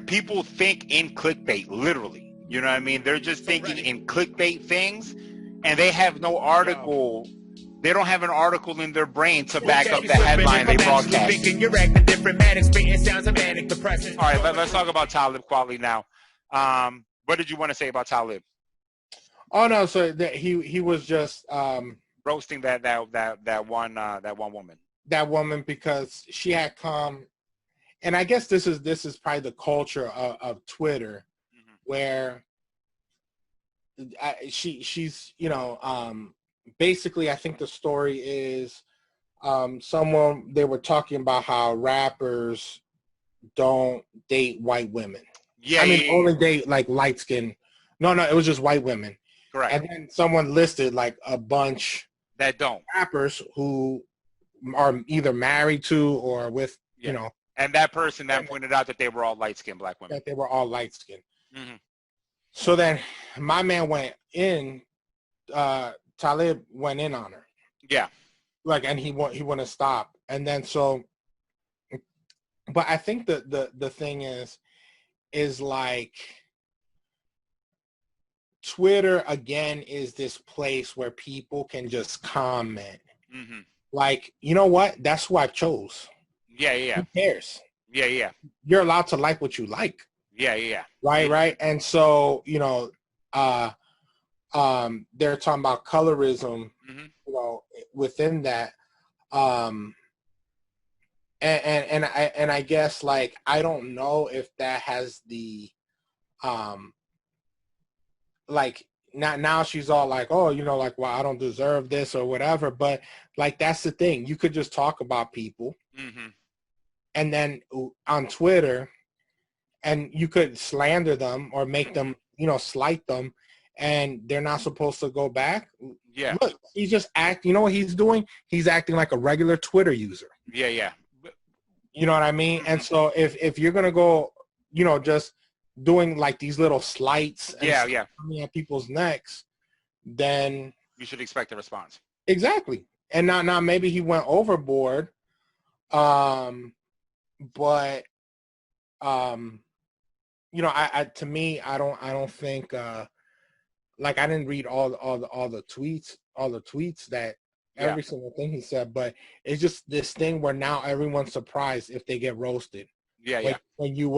people think in clickbait, literally. You know what I mean? They're just thinking in clickbait things, and they have no article. They don't have an article in their brain to back up the headline they broadcast. You're acting different, manic, spitting sounds of manic depressing. All right, let's talk about Talib Kweli now. What did you want to say about Talib? Oh no, so he was just roasting that one woman. That woman, because she had come, and I guess this is probably the culture of Twitter, where she's basically, I think the story is they were talking about how rappers don't date white women. Yeah, only date like light skin. No, it was just white women. Correct. And then someone listed like a bunch that don't rappers who are either married to or with, And that person then pointed out that they were all light-skinned black women. That they were all light-skinned. Mm-hmm. So then my man went in, Talib went in on her. Yeah. And he wouldn't stop. And then but I think the thing is like, Twitter again is this place where people can just comment. Mm-hmm. Like, you know what? That's who I chose. Yeah. Who cares? Yeah. You're allowed to like what you like. Yeah. Right. And so, they're talking about colorism, within that. And I guess, like, I don't know if that has the like now she's all like, oh, like, well, I don't deserve this or whatever. But like, that's the thing. You could just talk about people, and then on Twitter, and you could slander them or make them, slight them, and they're not supposed to go back. Yeah. Look, he's just acting. You know what he's doing? He's acting like a regular Twitter user. Yeah. You know what I mean? And so if you're gonna go, just doing like these little slights and coming at people's necks, then you should expect a response. Exactly. And now maybe he went overboard, but I to me, I don't think like, I didn't read all the tweets that every single thing he said, but it's just this thing where now everyone's surprised if they get roasted. Yeah. When you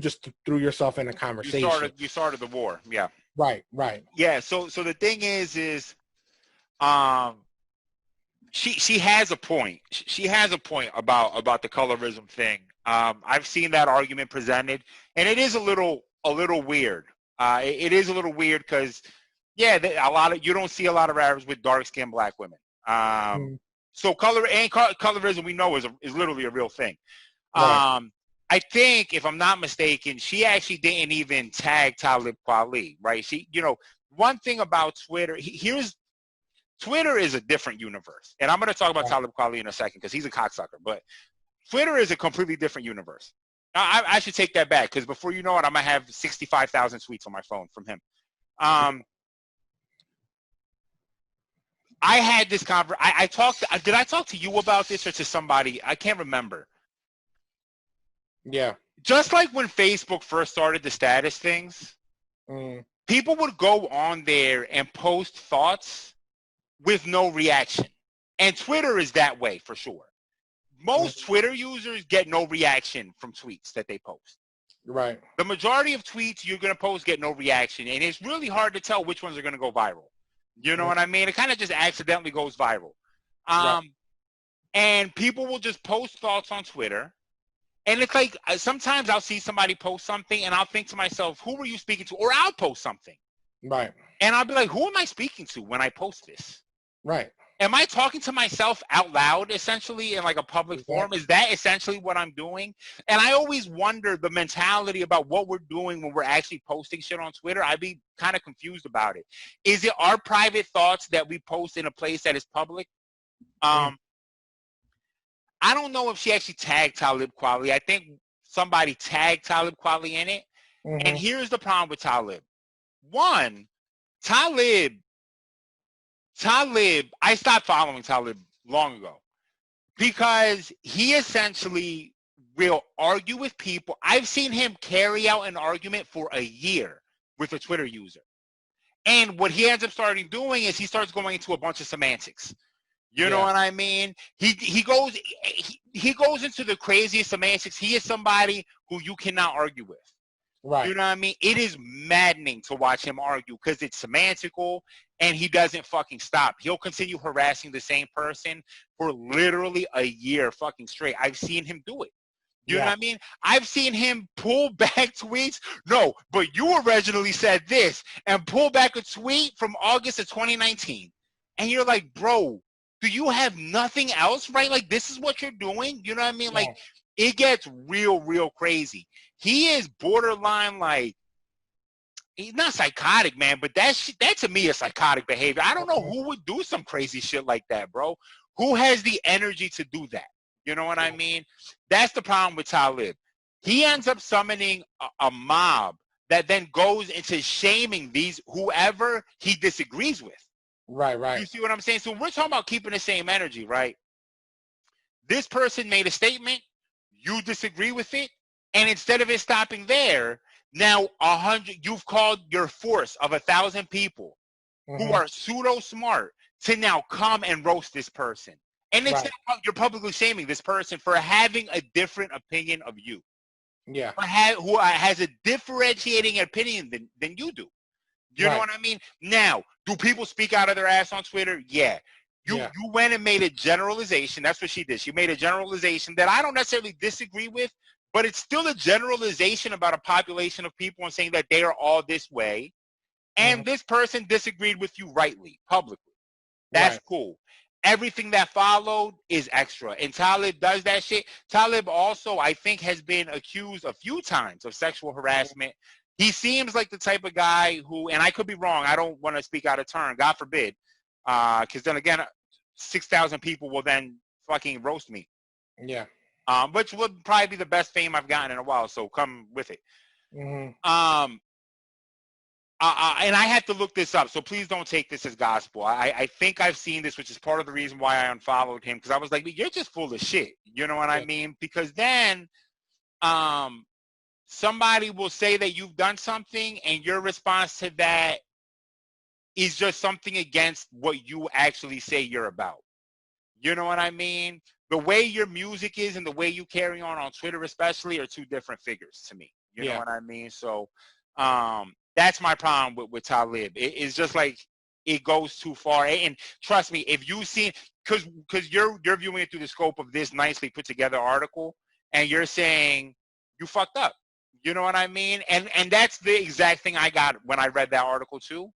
just threw yourself in a conversation. You started the war. Yeah. Right. Yeah. So the thing is she has a point. She has a point about the colorism thing. I've seen that argument presented, and it is a little weird. It is a little weird because, you don't see a lot of rappers with dark-skinned black women. So colorism, we know, is literally a real thing. Right. I think, if I'm not mistaken, she actually didn't even tag Talib Kweli, right? She, one thing about Twitter, Twitter is a different universe. And I'm going to talk about Talib Kweli in a second because he's a cocksucker. But Twitter is a completely different universe. I should take that back, because before you know it, I'm going to have 65,000 tweets on my phone from him. I had this conversation. Did I talk to you about this or to somebody? I can't remember. Yeah. Just like when Facebook first started the status things, people would go on there and post thoughts with no reaction. And Twitter is that way for sure. Most Twitter users get no reaction from tweets that they post. Right. The majority of tweets you're going to post get no reaction. And it's really hard to tell which ones are going to go viral. You know what I mean? It kind of just accidentally goes viral. And people will just post thoughts on Twitter. And it's like, sometimes I'll see somebody post something and I'll think to myself, who were you speaking to? Or I'll post something. Right. And I'll be like, who am I speaking to when I post this? Right. Am I talking to myself out loud, essentially, in like a public forum? Is that essentially what I'm doing? And I always wonder the mentality about what we're doing when we're actually posting shit on Twitter. I'd be kind of confused about it. Is it our private thoughts that we post in a place that is public? I don't know if she actually tagged Talib Kweli. I think somebody tagged Talib Kweli in it. And here's the problem with Talib. One, Talib, I stopped following Talib long ago because he essentially will argue with people. I've seen him carry out an argument for a year with a Twitter user. And what he ends up starting doing is he starts going into a bunch of semantics. You know what I mean? He goes into the craziest semantics. He is somebody who you cannot argue with. Right. You know what I mean? It is maddening to watch him argue because it's semantical and he doesn't fucking stop. He'll continue harassing the same person for literally a year fucking straight. I've seen him do it. You know what I mean? I've seen him pull back tweets. No, but you originally said this, and pull back a tweet from August of 2019. And you're like, bro, do you have nothing else, right? Like, this is what you're doing? You know what I mean? Like, it gets real, real crazy. He is borderline, like, he's not psychotic, man, but that to me is psychotic behavior. I don't know who would do some crazy shit like that, bro. Who has the energy to do that? You know what I mean? That's the problem with Talib. He ends up summoning a mob that then goes into shaming whoever he disagrees with. Right. You see what I'm saying? So we're talking about keeping the same energy, right? This person made a statement, you disagree with it, and instead of it stopping there, now 100, you've called your force of 1,000 people who are pseudo smart to now come and roast this person. And instead you're publicly shaming this person for having a different opinion of you. Yeah. Who has a differentiating opinion than you do. You know what I mean? Now, do people speak out of their ass on Twitter? Yeah. You went and made a generalization. That's what she did. She made a generalization that I don't necessarily disagree with, but it's still a generalization about a population of people and saying that they are all this way. And this person disagreed with you rightly, publicly. That's cool. Everything that followed is extra. And Talib does that shit. Talib also, I think, has been accused a few times of sexual harassment. He seems like the type of guy who, and I could be wrong, I don't want to speak out of turn, God forbid, because then again, 6,000 people will then fucking roast me. Yeah. Which would probably be the best fame I've gotten in a while, so come with it. And I had to look this up, so please don't take this as gospel. I think I've seen this, which is part of the reason why I unfollowed him, because I was like, you're just full of shit. You know what I mean? Because then somebody will say that you've done something, and your response to that is just something against what you actually say you're about. You know what I mean? The way your music is and the way you carry on Twitter especially are two different figures to me. You know what I mean? So that's my problem with Talib. It's just like it goes too far. And trust me, if you see, because you're viewing it through the scope of this nicely put together article, and you're saying you fucked up. You know what I mean? And that's the exact thing I got when I read that article too.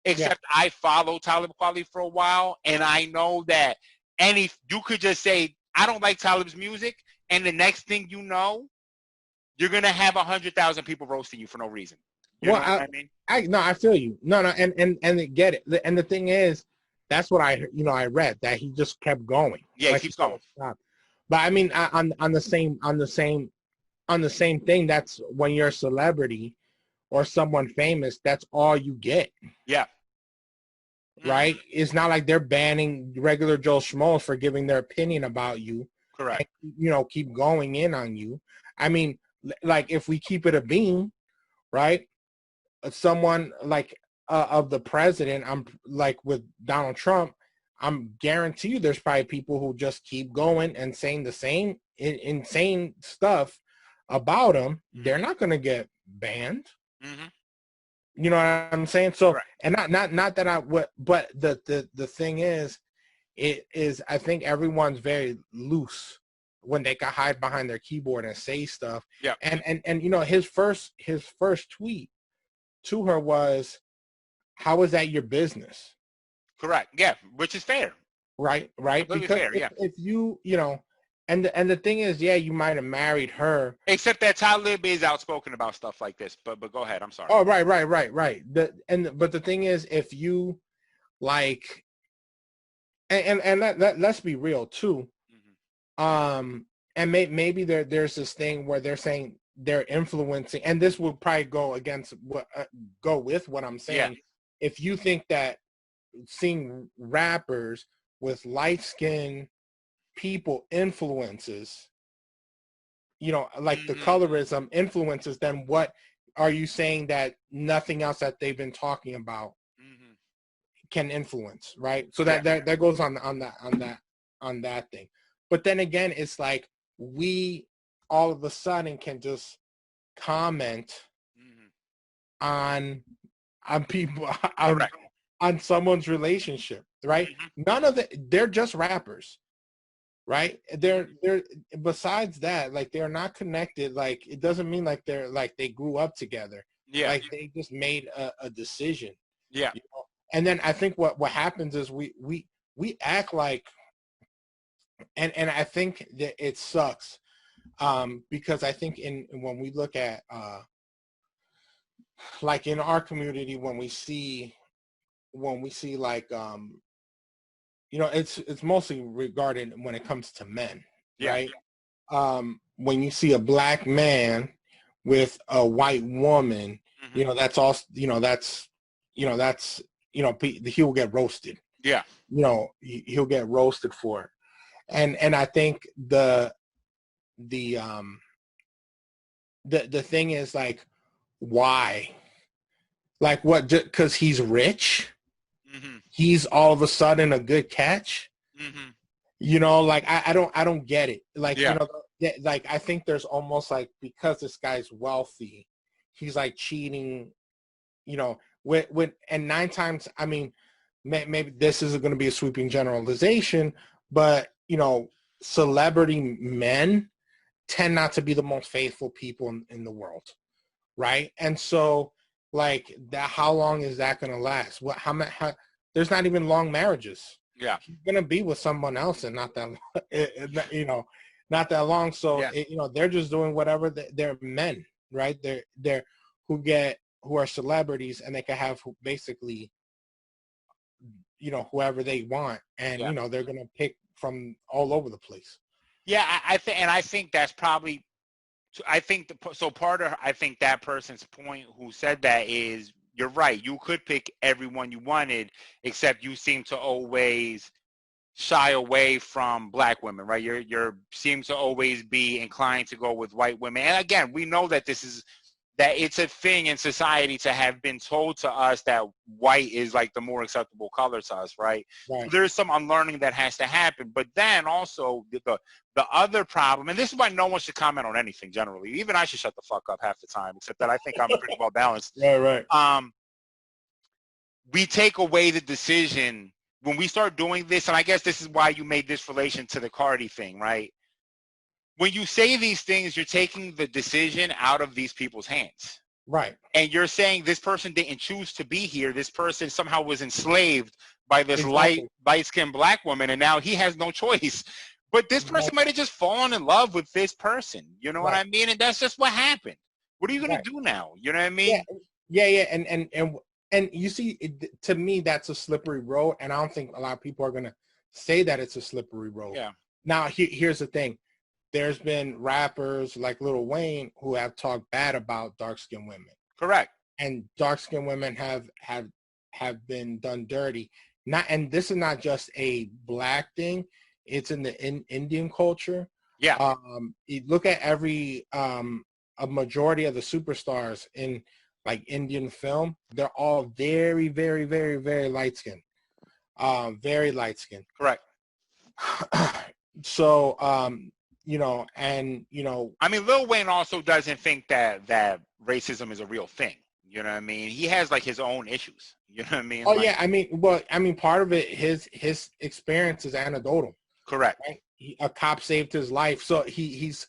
Except I followed Talib Kweli for a while, and I know that you could just say, I don't like Talib's music, and the next thing you know, you're gonna have 100,000 people roasting you for no reason. You know what I mean? I feel you. No, and get it. And the thing is, that's what I read, that he just kept going. Yeah, he keeps going. But I mean, on the same thing, that's when you're a celebrity or someone famous, that's all you get. Yeah. Right? It's not like they're banning regular Joe Schmoes for giving their opinion about you. Correct. And, keep going in on you. I mean, like, if we keep it a bean, right? Someone like of the president, I'm like with Donald Trump, I'm guarantee you there's probably people who just keep going and saying the same insane stuff about him. They're not going to get banned. You know what I'm saying? So, and not that I would, but the thing is, I think everyone's very loose when they can hide behind their keyboard and say stuff. Yeah. And his first tweet to her was, how is that your business? Correct. Yeah, which is fair. Right. Completely because fair, if you and the thing is, you might have married her. Except that Talib is outspoken about stuff like this. But go ahead. I'm sorry. Oh, right. But the thing is, if you like, and let's be real too. And maybe there's this thing where they're saying they're influencing, and this will probably go with what I'm saying. Yeah. If you think that seeing rappers with light-skinned people influences you know, like the colorism influences, then what are you saying that nothing else that they've been talking about can influence, right? So that goes on that thing. But then again, it's like we all of a sudden can just comment on people on someone's relationship, right? None of it, they're just rappers, right? They're besides that, like they're not connected. Like it doesn't mean like they're like they grew up together. Like they just made a decision. You know? And then I think what happens is we act like, and I think that it sucks, because I think when we look at like in our community, when we see like you know, it's mostly regarded when it comes to men, right? When you see a black man with a white woman, you know, that's also, you know, that's he will get roasted. You know, he'll get roasted for it. And I think the thing is like, why? Like what? Just because he's rich, he's all of a sudden a good catch. You know, like I don't get it. Like you know, like I think there's almost like, because this guy's wealthy, he's like cheating. You know, with and 9 times, I mean, maybe this isn't going to be a sweeping generalization, but you know, celebrity men tend not to be the most faithful people in the world, right? And so, like that, how long is that going to last? What? How? There's not even long marriages. He's going to be with someone else, and not that, you know, not that long. So you know, they're just doing whatever. They're men, right? They're who are celebrities, and they can have basically, you know, whoever they want, and you know, they're going to pick from all over the place. I think that's probably, I think part of, I think that person's point who said that is, you're right. You could pick everyone you wanted, except you seem to always shy away from black women, right? You're seem to always be inclined to go with white women. And again, we know that it's a thing in society to have been told to us that white is like the more acceptable color to us, right? So there's some unlearning that has to happen. But then also the other problem, and this is why no one should comment on anything generally. Even I should shut the fuck up half the time, except that I think I'm pretty well balanced. Right. We take away the decision when we start doing this, and I guess this is why you made this relation to the Cardi thing, right? When you say these things, you're taking the decision out of these people's hands. Right. And you're saying this person didn't choose to be here. This person somehow was enslaved by this light-skinned black woman, and now he has no choice. But this person might have just fallen in love with this person. You know what I mean? And that's just what happened. What are you going to do now? You know what I mean? Yeah. And you see, to me, that's a slippery road. And I don't think a lot of people are going to say that it's a slippery road. Now, here's the thing. There's been rappers like Lil Wayne who have talked bad about dark-skinned women. Correct. And dark-skinned women have been done dirty. And this is not just a black thing. It's in the Indian culture. You look at a majority of the superstars in like Indian film, they're all very, very, very, very light-skinned. Very light-skinned. Correct. So, you know, and, you know, I mean, Lil Wayne also doesn't think that racism is a real thing. You know what I mean? He has like his own issues. You know what I mean? Oh, yeah. I mean, part of it, his experience is anecdotal. Correct. Right? A cop saved his life. So he's,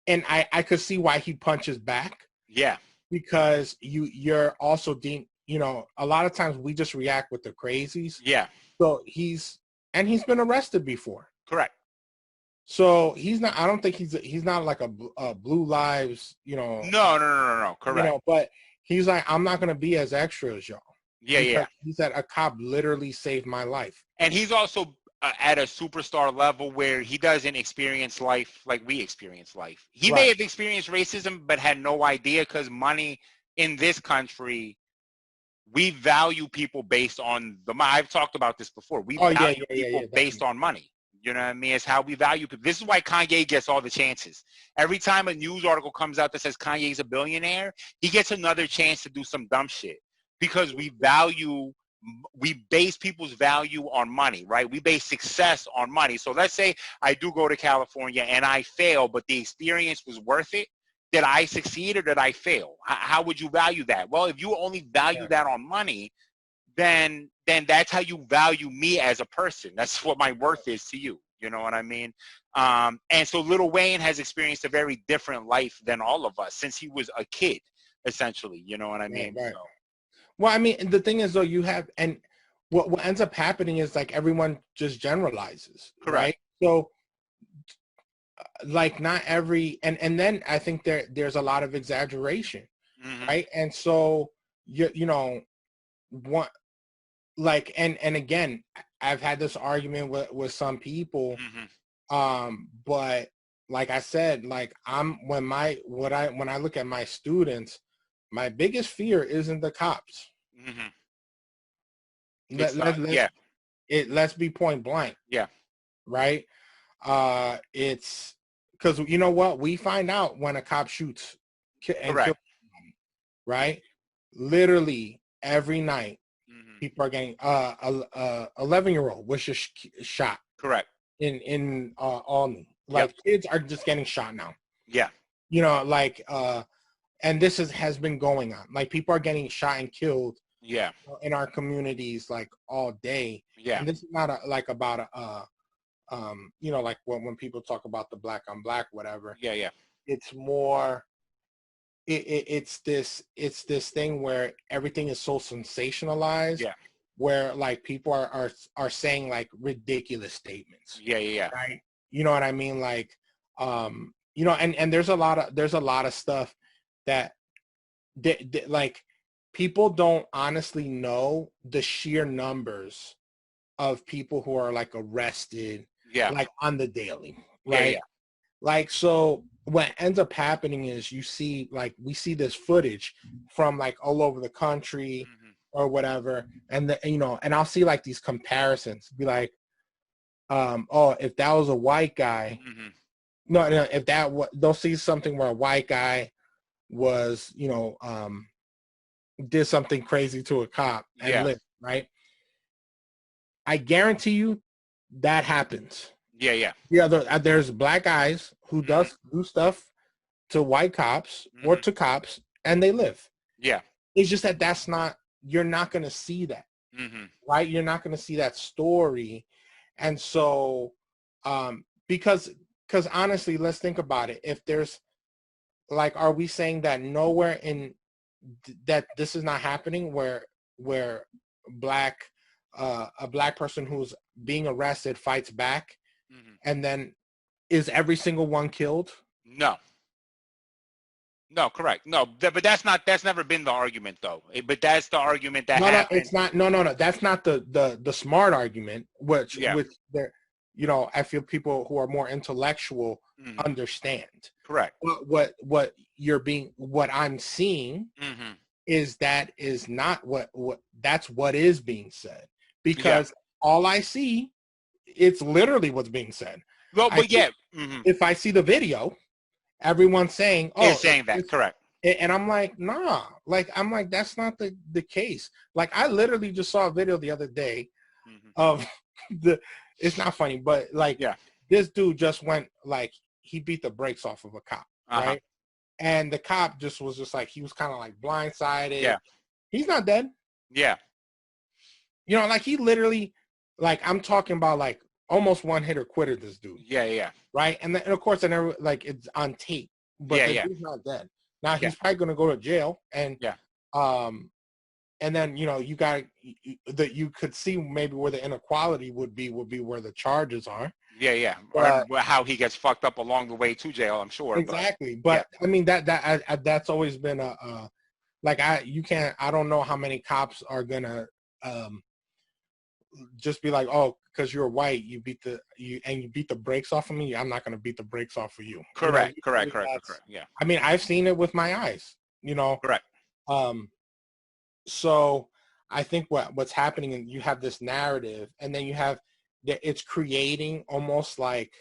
and I could see why he punches back. Yeah. Because you're also deemed, you know, a lot of times we just react with the crazies. Yeah. So he's been arrested before. Correct. So I don't think he's not like a Blue Lives, you know. No. Correct. You know, but he's like, I'm not going to be as extra as y'all. Yeah. He said a cop literally saved my life. And he's also at a superstar level where he doesn't experience life like we experience life. He may have experienced racism, but had no idea, because money in this country, we value people based on I've talked about this before. We value people based on money. You know what I mean? It's how we value people. This is why Kanye gets all the chances. Every time a news article comes out that says Kanye's a billionaire, he gets another chance to do some dumb shit because we base people's value on money, right? We base success on money. So let's say I do go to California and I fail, but the experience was worth it. Did I succeed or did I fail? How would you value that? Well, if you only value that on money, then that's how you value me as a person. That's what my worth is to you. You know what I mean? And so Lil Wayne has experienced a very different life than all of us since he was a kid, essentially. You know what I mean? Right. So. Well, I mean, the thing is, though, you have, and what ends up happening is like everyone just generalizes, Correct. right? So, like, not every, and then I think there's a lot of exaggeration, right? And so you know, what, like, and again, I've had this argument with some people, but like I said, like when I look at my students, my biggest fear isn't the cops. Let's be point blank. Yeah. Right. It's because you know what, we find out when a cop shoots and kills somebody, right? Literally every night, people are getting 11-year-old was just shot. Correct. In Albany. Like kids are just getting shot now. Yeah. You know, like and this has been going on. Like people are getting shot and killed. Yeah. In our communities, like all day. Yeah. And this is not about you know, like when people talk about the black on black, whatever. Yeah. Yeah. It's more. It's this thing where everything is so sensationalized. Yeah. Where like people are saying like ridiculous statements. Yeah. Yeah. Right. You know what I mean? Like, you know, and there's a lot of stuff that like people don't honestly know the sheer numbers of people who are like arrested, like on the daily, right? Yeah. Like, so what ends up happening is we see this footage from like all over the country or whatever. And you know, and I'll see like these comparisons, be like, oh, if that was a white guy, no, if they'll see something where a white guy was, you know, did something crazy to a cop and lived, right? I guarantee you that happens. Yeah. There's black guys who do stuff to white cops or to cops and they live. Yeah. It's just that you're not going to see that, right? You're not going to see that story. And so, because honestly, let's think about it. If there's like, are we saying that nowhere in that this is not happening where a black person who's being arrested fights back and then is every single one killed? No, correct. No, but that's never been the argument though. But that's the argument that happened. No, it's not. No. That's not the smart argument, which there, you know, I feel people who are more intellectual understand. Correct. What I'm seeing is not what that's what is being said, because all I see, it's literally what's being said. Well, but if I see the video, everyone's saying, "Oh, is saying that." Correct. And I'm like, nah. Like, I'm like, that's not the case. Like, I literally just saw a video the other day of it's not funny, but like, this dude just went, like, he beat the brakes off of a cop, right? And the cop was just like, he was kind of like blindsided. Yeah. He's not dead. Yeah. You know, like, he literally, like, I'm talking about like almost one hitter quitter, this dude. Yeah. Right. And then, of course, I never, like, it's on tape, but he's not dead. Now he's probably going to go to jail, and and then, you know, you could see maybe where the inequality would be where the charges are. Yeah. Or how he gets fucked up along the way to jail, I'm sure. Exactly. But I mean, that's always been like, I don't know how many cops are gonna just be like, oh, because you're white, you beat the brakes off of me, I'm not gonna beat the brakes off of you. Correct. You know, Correct. Yeah. I mean, I've seen it with my eyes, you know. Correct. So I think what's happening, and you have this narrative, and then you have it's creating almost like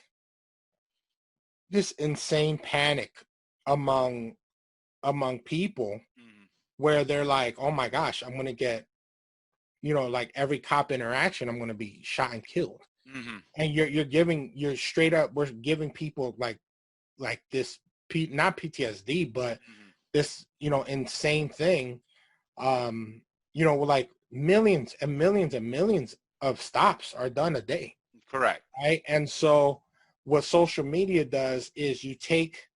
this insane panic among people, where they're like, oh my gosh, I'm going to get, like every cop interaction, I'm going to be shot and killed. And you're straight up, we're giving people like this, not PTSD, but this, insane thing. Like millions and millions and millions of stops are done a day. Correct. Right. And so what social media does is you take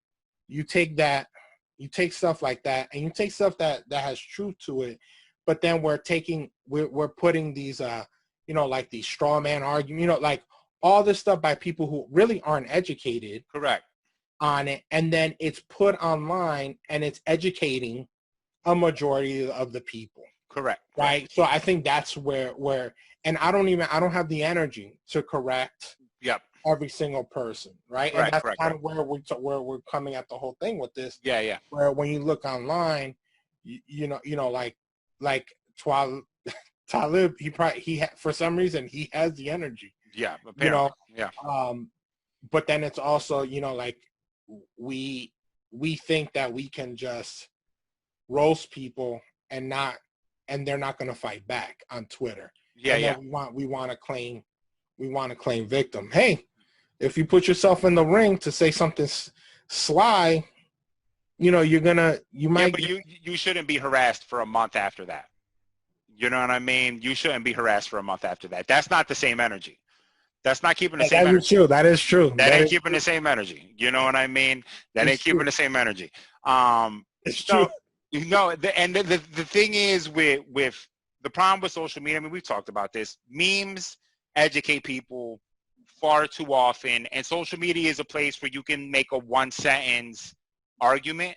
stuff like that, and you take stuff that has truth to it, but then we're putting these, like these straw man arguments, like all this stuff by people who really aren't educated. Correct. On it, and then it's put online, and it's educating a majority of the people. Correct. Right. So I think that's where, and I don't have the energy to correct. Yep. Every single person, right? Correct, and that's correct, kind of where we're coming at the whole thing with this. Yeah, yeah. Where when you look online, like Talib, for some reason he has the energy. Yeah, apparently. Yeah. But then it's also, like we think that we can just roast people and they're not going to fight back on Twitter. Yeah, and yeah. We want to claim victim. Hey, if you put yourself in the ring to say something sly, you might. Yeah, but you shouldn't be harassed for a month after that. You know what I mean? You shouldn't be harassed for a month after that. That's not the same energy. That's not keeping the same energy. That is true. That ain't keeping the same energy. You know what I mean? That ain't keeping the same energy. It's true. The thing is with the problem with social media, I mean, we've talked about this. Memes educate people far too often, and social media is a place where you can make a one sentence argument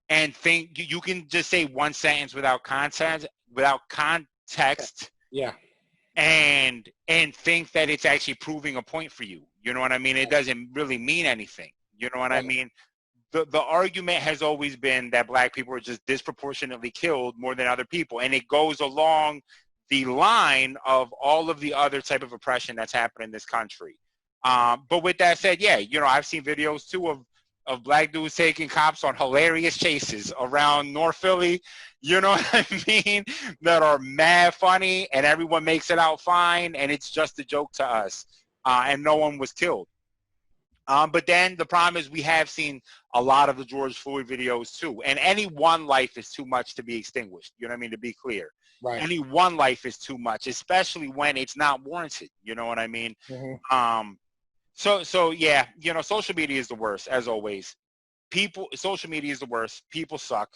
and think you can just say one sentence without context. Yeah. And think that it's actually proving a point for you. You know what I mean? It doesn't really mean anything. You know what I mean? The argument has always been that black people are just disproportionately killed more than other people, and it goes along the line of all of the other type of oppression that's happened in this country. But with that said, yeah, I've seen videos too of black dudes taking cops on hilarious chases around North Philly, you know what I mean, that are mad funny, and everyone makes it out fine, and it's just a joke to us, and no one was killed. But then the problem is we have seen a lot of the George Floyd videos too, and any one life is too much to be extinguished, you know what I mean, to be clear. Right. Any one life is too much, especially when it's not warranted, you know what I mean? So yeah, social media is the worst, as always. Social media is the worst. People suck.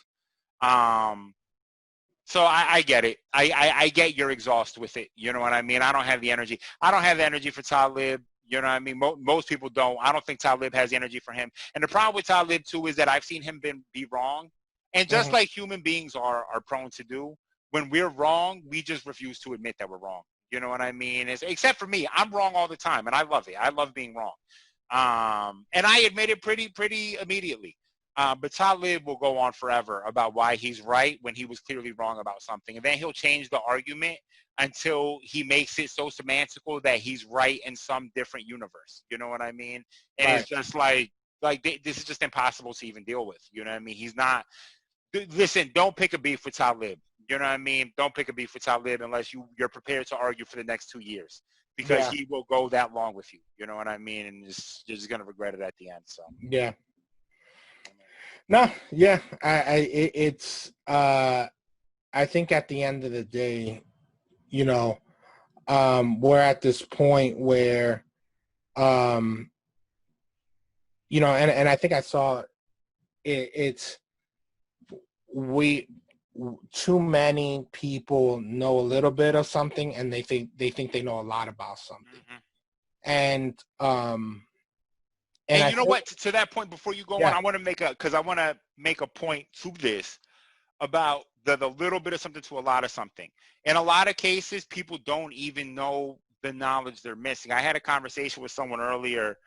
So I get it. I get you're exhausted with it. You know what I mean? I don't have the energy. I don't have the energy for Talib. You know what I mean? Most people don't. I don't think Talib has the energy for him. And the problem with Talib, too, is that I've seen him be wrong. And just like human beings are prone to do, when we're wrong, we just refuse to admit that we're wrong. You know what I mean? Except for me, I'm wrong all the time, and I love it. I love being wrong. And I admit it pretty immediately. But Talib will go on forever about why he's right when he was clearly wrong about something. And then he'll change the argument until he makes it so semantical that he's right in some different universe. You know what I mean? And It's just like this is just impossible to even deal with. You know what I mean? He's not. Listen, don't pick a beef with Talib. You know what I mean? Don't pick a beef with Talib unless you're prepared to argue for the next 2 years, because he will go that long with you. You know what I mean? And you're just going to regret it at the end. So yeah. No, yeah. I think at the end of the day, we're at this point where, and I think I saw it's too many people know a little bit of something, and they think they know a lot about something. And you know what? To that point, before you go on, I want to make a point to this about the little bit of something to a lot of something. In a lot of cases, people don't even know the knowledge they're missing. I had a conversation with someone earlier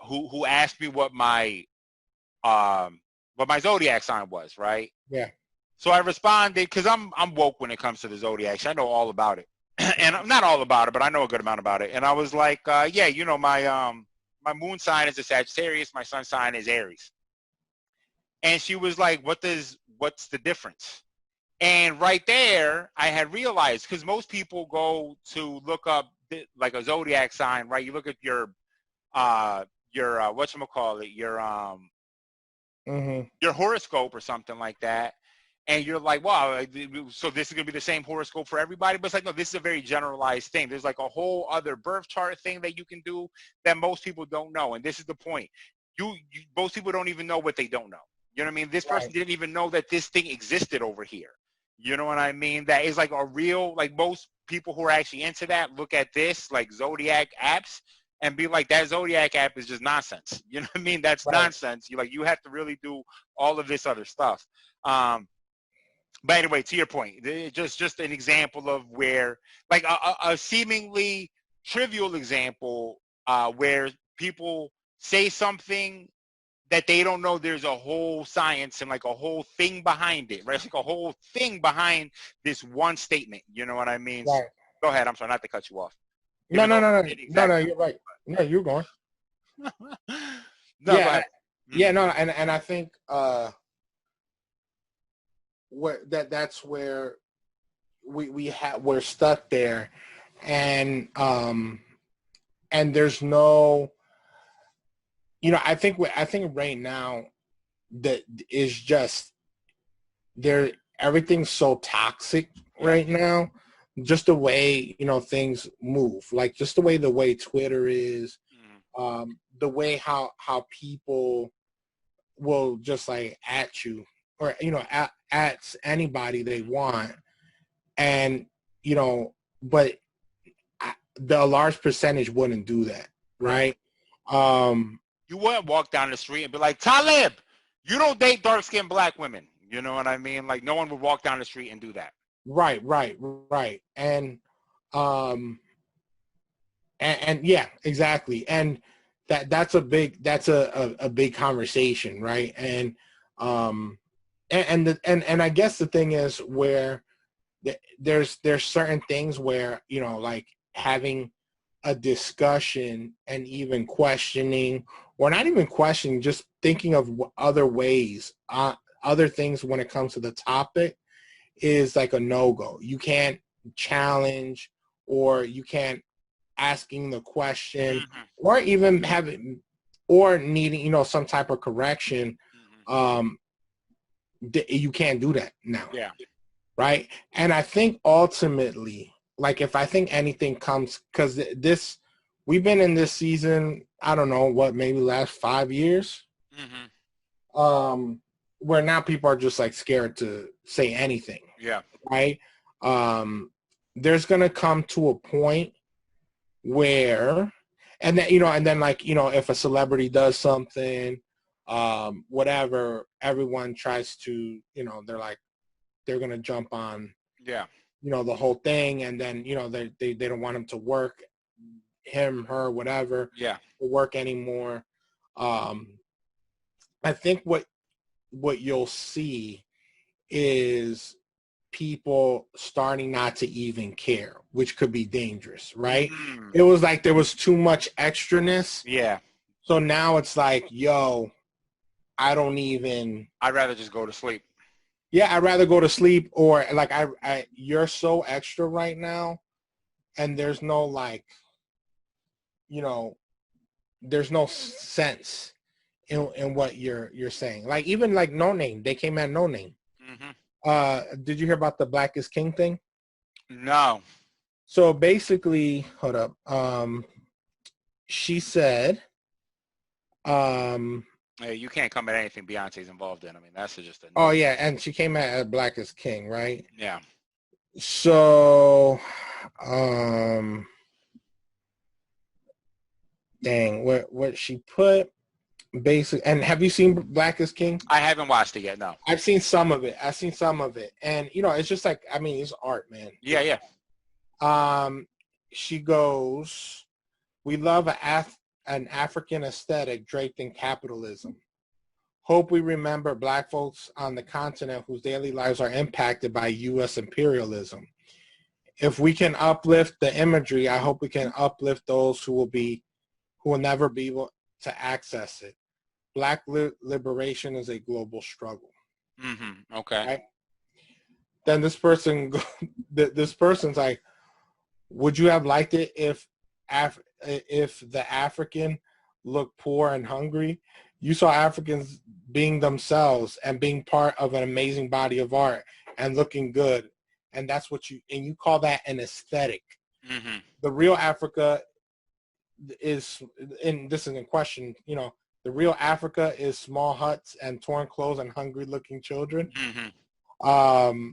who asked me what my zodiac sign was, right? Yeah. So I responded, because I'm woke when it comes to the zodiac. I know all about it. and I'm not all about it, but I know a good amount about it. And I was like, yeah, you know, my moon sign is a Sagittarius, my sun sign is Aries. And she was like, what's the difference? And right there, I had realized, because most people go to look up like a zodiac sign, right? You look at your whatchamacallit, your horoscope or something like that, and you're like, wow, so this is gonna be the same horoscope for everybody. But it's like, no, this is a very generalized thing. There's like a whole other birth chart thing that you can do that most people don't know. And this is the point. Most people don't even know what they don't know. You know what I mean? This person didn't even know that this thing existed over here. You know what I mean? That is like a real, like most people who are actually into that look at this like Zodiac apps and be like, that Zodiac app is just nonsense. You know what I mean? That's nonsense. You have to really do all of this other stuff. But anyway, to your point, just an example of where, like a seemingly trivial example where people say something that they don't know there's a whole science and like a whole thing behind it, right? It's like a whole thing behind this one statement. You know what I mean? Right. Go ahead. I'm sorry, not to cut you off. No, you're right. No, you're going. No, yeah, go ahead. And I think that's where we're stuck there, and there's no, I think right now that is just there. Everything's so toxic right now. Just the way things move, like just the way Twitter is, the way how people will just like at you or at anybody they want, and but the large percentage wouldn't do that, right? You wouldn't walk down the street and be like, Talib, you don't date dark-skinned black women. You know what I mean? Like no one would walk down the street and do that. Right. And yeah, exactly. And that's a big conversation, right? And and I guess the thing is where there's certain things where like having a discussion and even questioning, or not even questioning, just thinking of other ways, other things when it comes to the topic is like a no-go. You can't challenge, or you can't asking the question, or even having, or needing some type of correction. You can't do that now. Yeah. Right. And I think ultimately, like if I think anything comes, because we've been in this season, I don't know what, maybe last 5 years, where now people are just like scared to say anything. Yeah. Right. There's gonna come to a point where, and then like if a celebrity does something, whatever, everyone tries to, they're gonna jump on, the whole thing, and then they don't want him to work, him, her, whatever, to work anymore. I think what you'll see is people starting not to even care, which could be dangerous, right? It was like there was too much extraness. Yeah. So now it's like, yo, I'd rather just go to sleep. Yeah, I'd rather go to sleep, or like you're so extra right now, and there's no like, there's no sense in what you're saying. Like even like No Name, they came at No Name. Did you hear about the Black is King thing? No. So basically, hold up. She said, hey, you can't come at anything Beyonce's involved in. I mean, that's just oh yeah, and she came at Black is King, right? Yeah. So, dang, what she put. Basic. And have you seen Black is King? I haven't watched it yet. No. I've seen some of it. And it's just like, I mean, it's art, man. Yeah. She goes, we love an African aesthetic draped in capitalism. Hope we remember Black folks on the continent whose daily lives are impacted by U.S. imperialism. if we can uplift the imagery, I hope we can uplift those who will never be able to access it. Black liberation is a global struggle. Mm-hmm. Okay. Right? Then this person's like, would you have liked it if the African looked poor and hungry? You saw Africans being themselves and being part of an amazing body of art and looking good, and that's what you call that an aesthetic. Mm-hmm. The real Africa is, and this is in question, the real Africa is small huts and torn clothes and hungry looking children. Mm-hmm.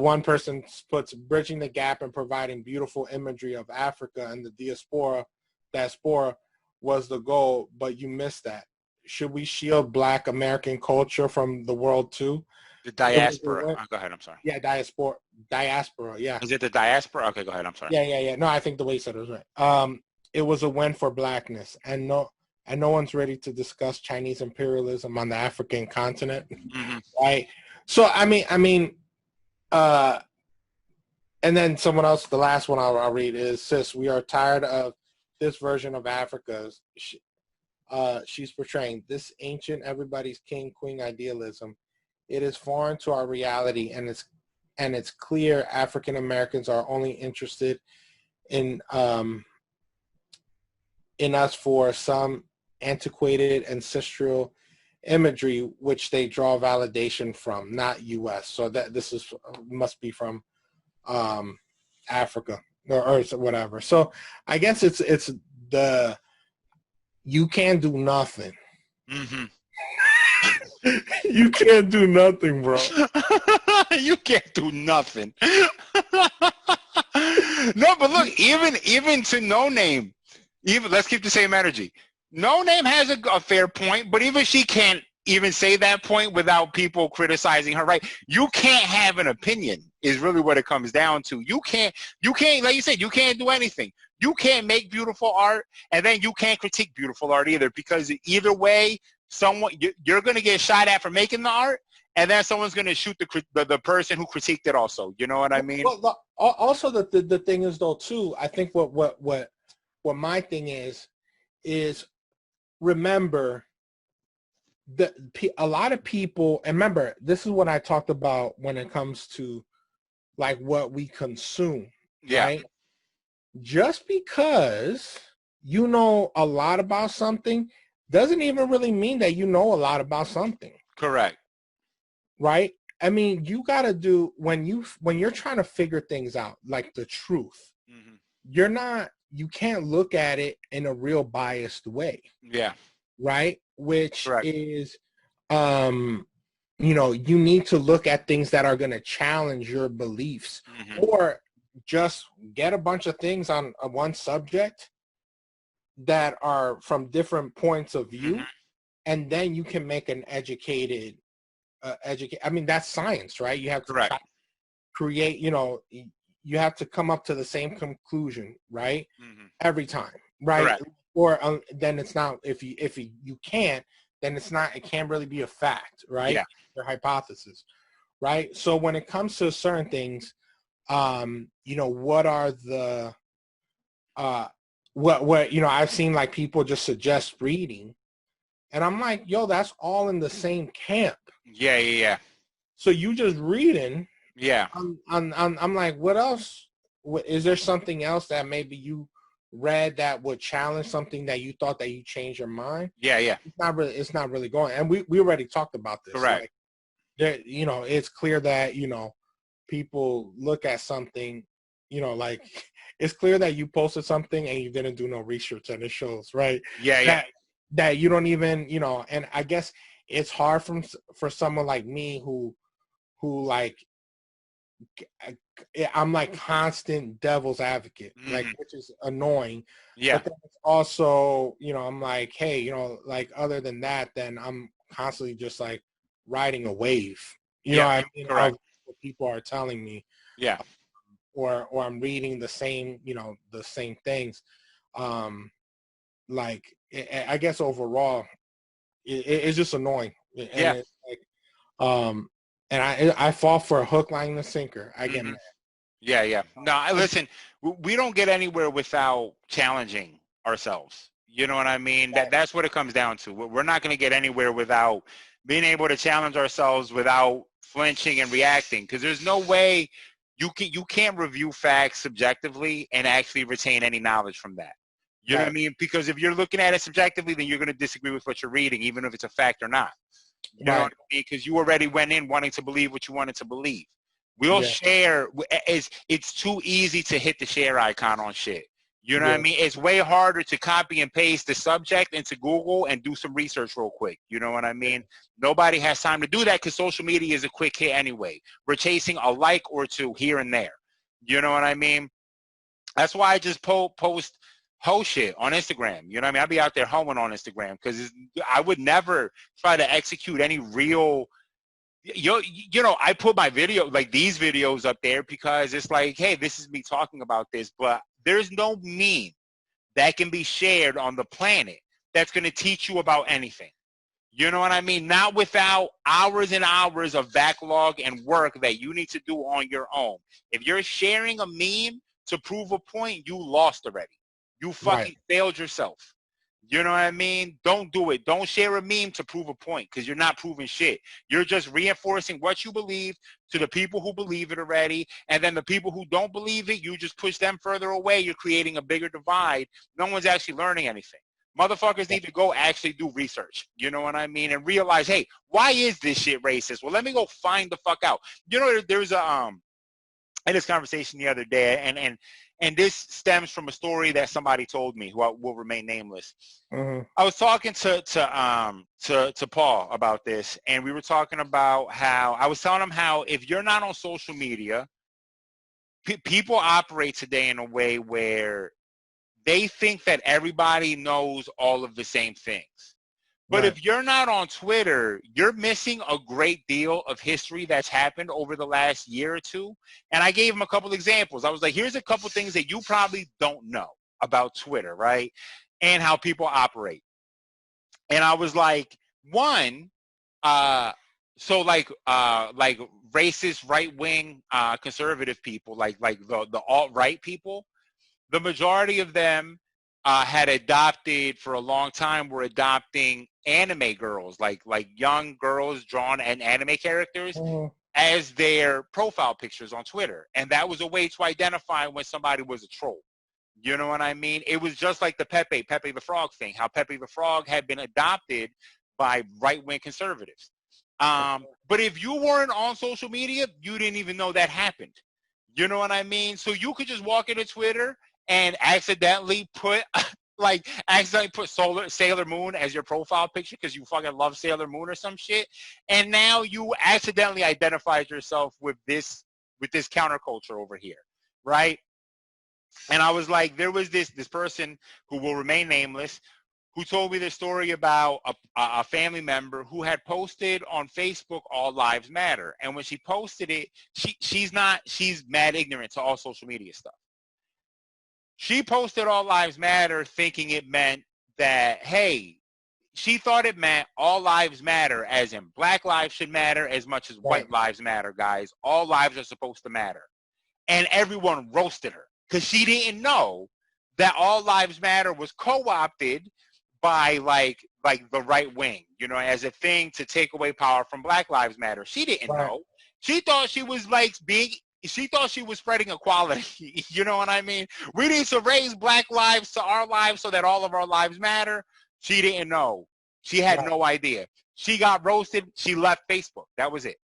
One person puts bridging the gap and providing beautiful imagery of Africa and the diaspora was the goal, but you missed that. Should we shield Black American culture from the world too? The diaspora. Oh, go ahead. I'm sorry. Yeah, diaspora. Yeah. Is it the diaspora? Okay, go ahead. I'm sorry. Yeah. No, I think the way you said it was right. It was a win for Blackness, and no one's ready to discuss Chinese imperialism on the African continent, Mm-hmm. right? So I mean, and then someone else. The last one I'll read is, "Sis, we are tired of this version of Africa. She's portraying this ancient everybody's king queen idealism. It is foreign to our reality, and it's clear African Americans are only interested in us for some antiquated ancestral imagery, which they draw validation from, not U.S. So that this must be from Africa or whatever. So I guess it's the you can't do nothing. Mm-hmm. You can't do nothing, bro. You can't do nothing. No, but look, even to No Name, let's keep the same energy. No Name has a fair point, but even she can't even say that point without people criticizing her, right? You can't have an opinion is really what it comes down to. You can't, like you said, you can't do anything. You can't make beautiful art, and then you can't critique beautiful art either, because either way, you're going to get shot at for making the art, and then someone's going to shoot the person who critiqued it also. You know what I mean? Well, also the thing is though too, I think what my thing is remember that a lot of people, and remember, this is what I talked about when it comes to like what we consume, right? Just because you know a lot about something doesn't even really mean that you know a lot about something. Correct. Right? I mean, you got to do, when you're trying to figure things out, like the truth, mm-hmm. You can't look at it in a real biased way. Yeah. Right? Which Correct. is, you need to look at things that are going to challenge your beliefs, mm-hmm. or just get a bunch of things on one subject that are from different points of view, mm-hmm. and then you can make an educated, I mean, that's science, right? You have to create, you have to come up to the same conclusion, right? Mm-hmm. Every time, right? Correct. Or then it's not, if you can't, then it can't really be a fact, right? Yeah. Your hypothesis, right? So when it comes to certain things, what are the, I've seen like people just suggest reading, and I'm like, yo, that's all in the same camp. Yeah. So you just reading. Yeah. I'm like, what else? Is there something else that maybe you read that would challenge something that you thought that you changed your mind? Yeah. It's not really going. And we already talked about this. Correct. Like, it's clear that, people look at something, like it's clear that you posted something and you didn't do no research, and it shows, right? Yeah. That you don't even, and I guess it's hard for someone like me who like, I'm like constant devil's advocate, like, which is annoying. Yeah. But then it's also, I'm like, hey, like, other than that, then I'm constantly just like riding a wave. You know what I mean? Correct. What people are telling me. Yeah. Or I'm reading the same, the same things. Like, I guess overall, it's just annoying. And it's like, and I fall for a hook, line, and a sinker. I get mad. Yeah. No, listen, we don't get anywhere without challenging ourselves. You know what I mean? That's what it comes down to. We're not going to get anywhere without being able to challenge ourselves without flinching and reacting. Because there's no way you can't review facts subjectively and actually retain any knowledge from that. You know what I mean? Because if you're looking at it subjectively, then you're going to disagree with what you're reading, even if it's a fact or not. You know what I mean? Because you already went in wanting to believe what you wanted to believe. We'll share. It's too easy to hit the share icon on shit. You know what I mean? It's way harder to copy and paste the subject into Google and do some research real quick. You know what I mean? Nobody has time to do that because social media is a quick hit anyway. We're chasing a like or two here and there. You know what I mean? That's why I just post hoe shit on Instagram. You know what I mean? I'd be out there hoeing on Instagram because I would never try to execute any real. You know, I put my video, like these videos up there because it's like, hey, this is me talking about this, but there's no meme that can be shared on the planet that's going to teach you about anything. You know what I mean? Not without hours and hours of backlog and work that you need to do on your own. If you're sharing a meme to prove a point, you lost already. You fucking failed yourself. You know what I mean? Don't do it. Don't share a meme to prove a point because you're not proving shit. You're just reinforcing what you believe to the people who believe it already. And then the people who don't believe it, you just push them further away. You're creating a bigger divide. No one's actually learning anything. Motherfuckers need to go actually do research. You know what I mean? And realize, hey, why is this shit racist? Well, let me go find the fuck out. You know, there's a I had this conversation the other day, and this stems from a story that somebody told me who will remain nameless. I was talking to Paul about this, and we were talking about how I was telling him how if you're not on social media, people operate today in a way where they think that everybody knows all of the same things. But if you're not on Twitter, you're missing a great deal of history that's happened over the last year or two. And I gave him a couple examples. I was like, here's a couple things that you probably don't know about Twitter, right? And how people operate. And I was like, one, so like racist, right-wing, conservative people, like the alt-right people, the majority of them had adopted for a long time were adopting anime girls, like young girls drawn and anime characters as their profile pictures on Twitter. And that was a way to identify when somebody was a troll. You know what I mean? It was just like the Pepe the Frog thing, how Pepe the Frog had been adopted by right-wing conservatives. But if you weren't on social media, you didn't even know that happened. You know what I mean? So you could just walk into Twitter and accidentally put Sailor Moon as your profile picture because you fucking love Sailor Moon or some shit, and now you accidentally identified yourself with this counterculture over here, right? And I was like, there was this person who will remain nameless who told me this story about a family member who had posted on Facebook All Lives Matter, and when she posted it, she's mad ignorant to all social media stuff. She posted All Lives Matter thinking it meant that, hey, she thought it meant all lives matter, as in black lives should matter as much as white lives matter, guys. All lives are supposed to matter. And everyone roasted her because she didn't know that All Lives Matter was co-opted by like the right wing, you know, as a thing to take away power from Black Lives Matter. She didn't know. She thought she was she thought she was spreading equality. You know what I mean? We need to raise black lives to our lives so that all of our lives matter. She didn't know. She had no idea. She got roasted. She left Facebook. That was it.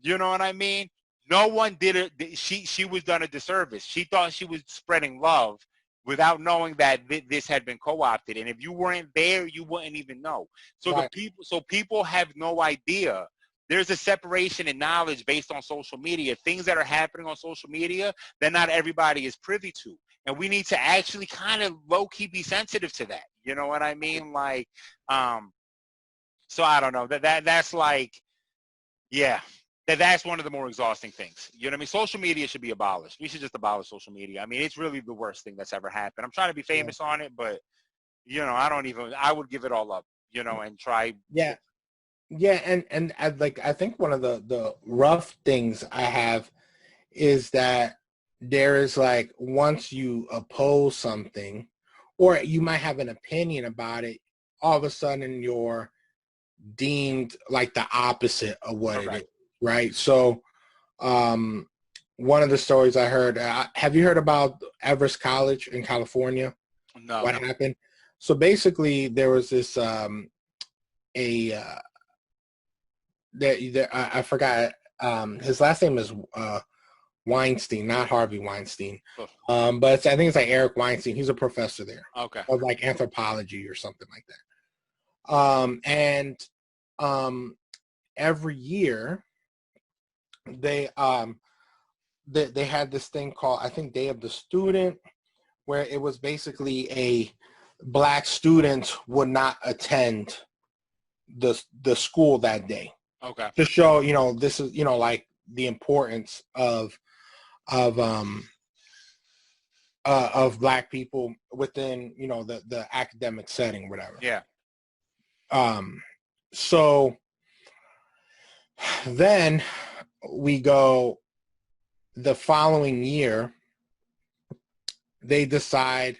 You know what I mean? No one did it. She was done a disservice. She thought she was spreading love without knowing that this had been co-opted. And if you weren't there, you wouldn't even know. So people have no idea. There's a separation in knowledge based on social media. Things that are happening on social media that not everybody is privy to. And we need to actually kind of low-key be sensitive to that. You know what I mean? Like, so I don't know. That's like, yeah. That's one of the more exhausting things. You know what I mean? Social media should be abolished. We should just abolish social media. I mean, it's really the worst thing that's ever happened. I'm trying to be famous on it, but, you know, I would give it all up, you know, and try. Yeah. Yeah. And I think one of the rough things I have is that there is like, once you oppose something, or you might have an opinion about it, all of a sudden you're deemed like the opposite of what it is, right? So one of the stories I heard, have you heard about Everest College in California? No. What happened? So basically there was this I forgot, his last name is Weinstein, not Harvey Weinstein. But I think it's like Eric Weinstein. He's a professor there. Okay. Of like anthropology or something like that. Every year they had this thing called, I think, Day of the Student, where it was basically a black students would not attend the school that day. Okay. To show, this is, like the importance of black people within, the academic setting, whatever. Yeah. So then we go the following year, they decide,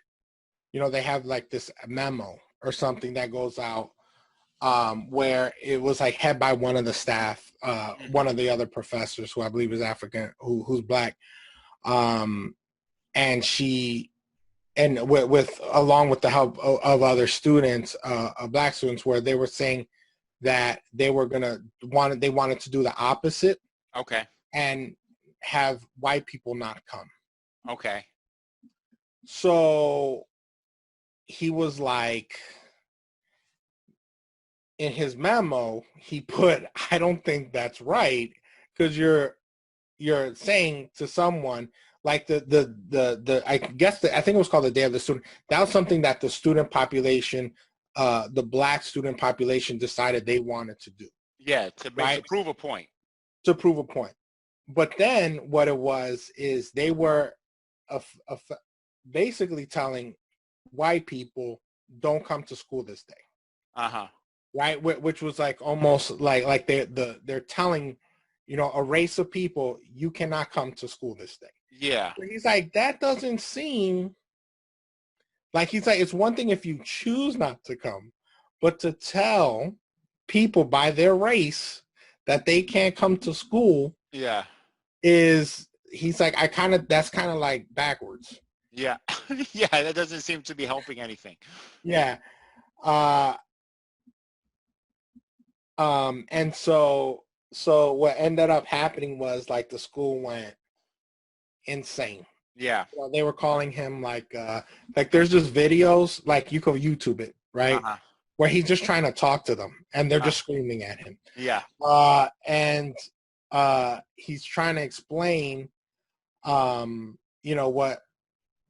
they have like this memo or something that goes out, where it was like head by one of the staff, one of the other professors who I believe is African, who's black. And she, and with along with the help of other students, black students, where they were saying that they wanted to do the opposite. Okay. And have white people not come. Okay. So he was like, in his memo, he put, I don't think that's right, because you're saying to someone, like I guess I think it was called the Day of the Student. That was something that the student population, the black student population, decided they wanted to do. Yeah, to prove a point. To prove a point. But then what it was is they were basically telling white people, don't come to school this day. Uh-huh. Right, which was like almost like they're telling, a race of people, you cannot come to school this day. Yeah. But he's like, that doesn't seem like, he's like, it's one thing if you choose not to come, but to tell people by their race that they can't come to school, yeah, he's like, that's kind of like backwards. Yeah. Yeah, that doesn't seem to be helping anything. Yeah. And so what ended up happening was, like, the school went insane. Yeah. They were calling him like there's just videos, like you can YouTube it, right? Uh-huh. Where he's just trying to talk to them and they're just screaming at him. Yeah. And he's trying to explain, what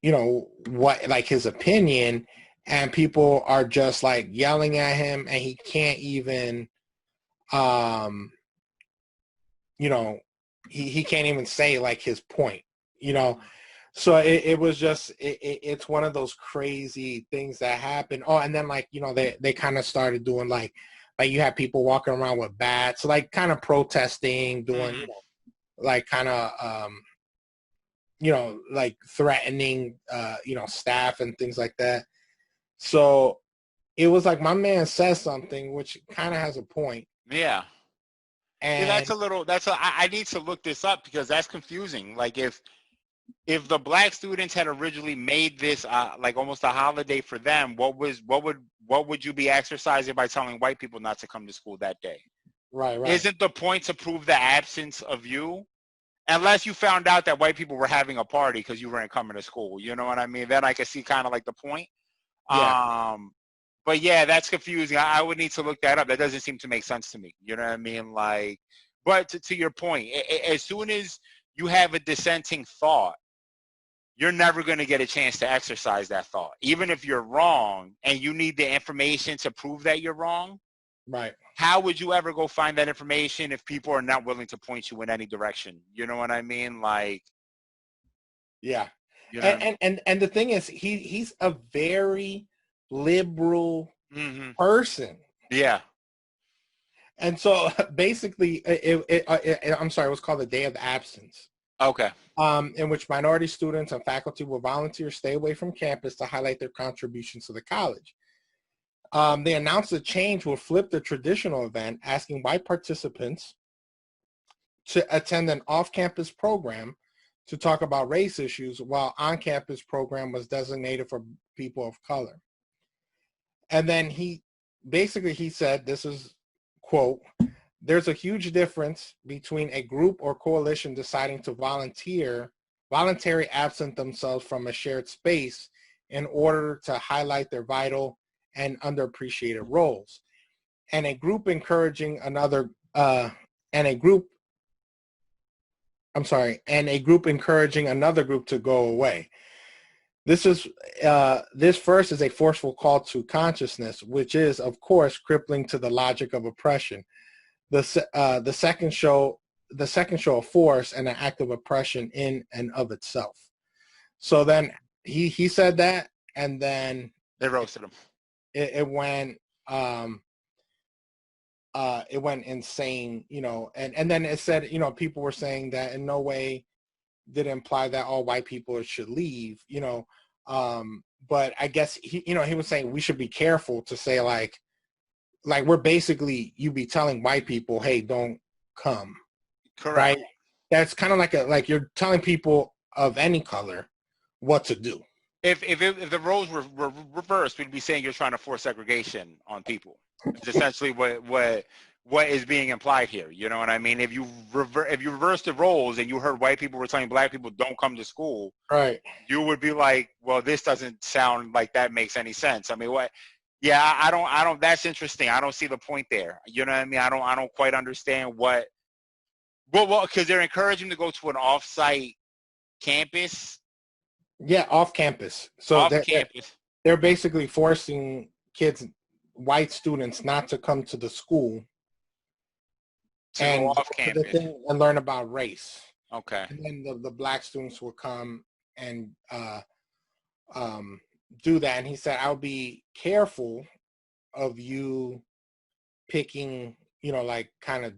like his opinion, and people are just like yelling at him, and he can't even, he can't even say like his point, So it was just, it's one of those crazy things that happen. Oh, and then like, they kind of started doing like you have people walking around with bats, like kind of protesting, doing, like kind of, like threatening, staff and things like that. So it was like, my man says something which kind of has a point. Yeah. And yeah, I need to look this up, because that's confusing. Like if the black students had originally made this like almost a holiday for them, what would you be exercising by telling white people not to come to school that day? Right. Isn't the point to prove the absence of you? Unless you found out that white people were having a party because you weren't coming to school. You know what I mean? Then I could see kind of like the point. Yeah. But yeah, that's confusing. I would need to look that up. That doesn't seem to make sense to me. You know what I mean? Like, but to your point, as soon as you have a dissenting thought, you're never going to get a chance to exercise that thought. Even if you're wrong and you need the information to prove that you're wrong, right? How would you ever go find that information if people are not willing to point you in any direction? You know what I mean? Like, yeah. And the thing is, he's a very liberal person. Yeah. And so basically, I'm sorry, it was called the Day of Absence. Okay. In which minority students and faculty will volunteer stay away from campus to highlight their contributions to the college. They announced the change will flip the traditional event, asking white participants to attend an off-campus program to talk about race issues, while on-campus program was designated for people of color. And then he said, this is quote, "There's a huge difference between a group or coalition deciding to voluntarily absent themselves from a shared space in order to highlight their vital and underappreciated roles, and a group encouraging another group to go away. This first is a forceful call to consciousness, which is, of course, crippling to the logic of oppression. The second show of force and an act of oppression in and of itself." So then he said that, and then they roasted him. It went insane, and then it said, people were saying that in no way did it imply that all white people should leave, but I guess he was saying we should be careful to say like we're basically, you be telling white people, hey, don't come. Correct. Right? That's kind of like you're telling people of any color what to do. If the roles were reversed, we'd be saying you're trying to force segregation on people. It's essentially what is being implied here. You know what I mean? If you reverse the roles and you heard white people were telling black people don't come to school, right, you would be like, well, this doesn't sound like that makes any sense. I mean, what? Yeah, I don't. That's interesting. I don't see the point there. You know what I mean? I don't quite understand what. Well, because they're encouraging to go to an off-site campus. Yeah, off campus. So campus. They're basically forcing kids, white students, not to come to the school and go off campus and learn about race. Okay. And then the black students will come and do that. And he said, "I'll be careful of you picking, like kind of,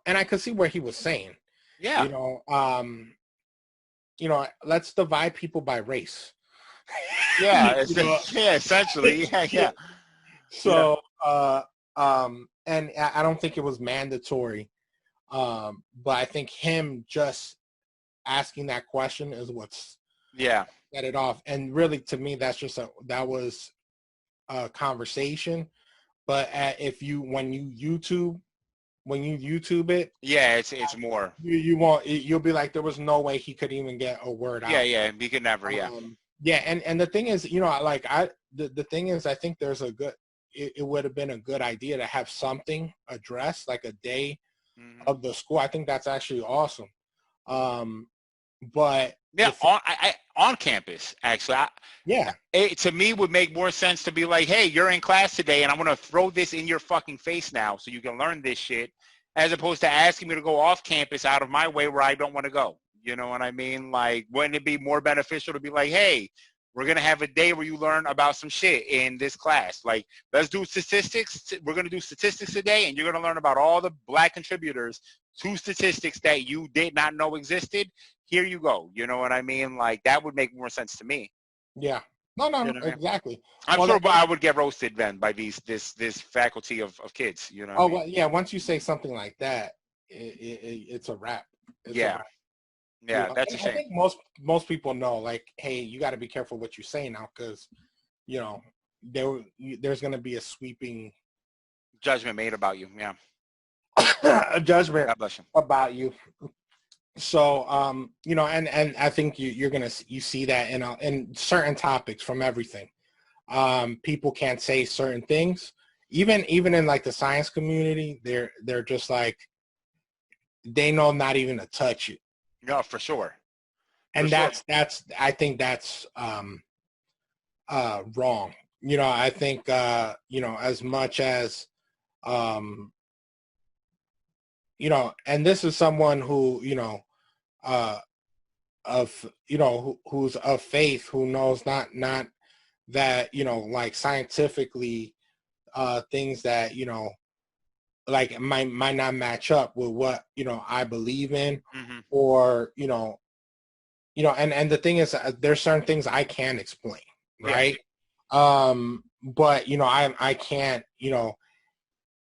and I could see where he was saying, yeah, let's divide people by race." Yeah, essentially. Yeah. So, and I don't think it was mandatory, but I think him just asking that question is what's set it off. And really, to me, that was a conversation. But when you YouTube it, it's more. You'll be like, there was no way he could even get a word out. Yeah, he could never. And the thing is, the thing is, I think there's it would have been a good idea to have something addressed, like a day of the school. I think that's actually awesome. But on campus, actually, it to me would make more sense to be like, hey, you're in class today, and I'm gonna throw this in your fucking face now, so you can learn this shit, as opposed to asking me to go off campus out of my way where I don't want to go. You know what I mean? Like, wouldn't it be more beneficial to be like, hey, we're going to have a day where you learn about some shit in this class. Like, let's do statistics. We're going to do statistics today, and you're going to learn about all the black contributors to statistics that you did not know existed. Here you go. You know what I mean? Like, that would make more sense to me. Yeah. No, exactly. I'm sure I would get roasted then by this faculty of kids, you know? Well, yeah, once you say something like that, it's a wrap. It's a wrap. Yeah, that's a shame. I think most people know, like, hey, you got to be careful what you say now, because, there's going to be a sweeping judgment made about you. Yeah, a judgment about you. So, and I think you see that in certain topics from everything. People can't say certain things, even in like the science community. They're just like, they know not even to touch it. No, for sure. And I think that's wrong. I think as much as and this is someone who who's of faith, who knows not that like scientifically things that like might not match up with what I believe in, or and the thing is, there's certain things I can't explain, right? Yeah. But I can't,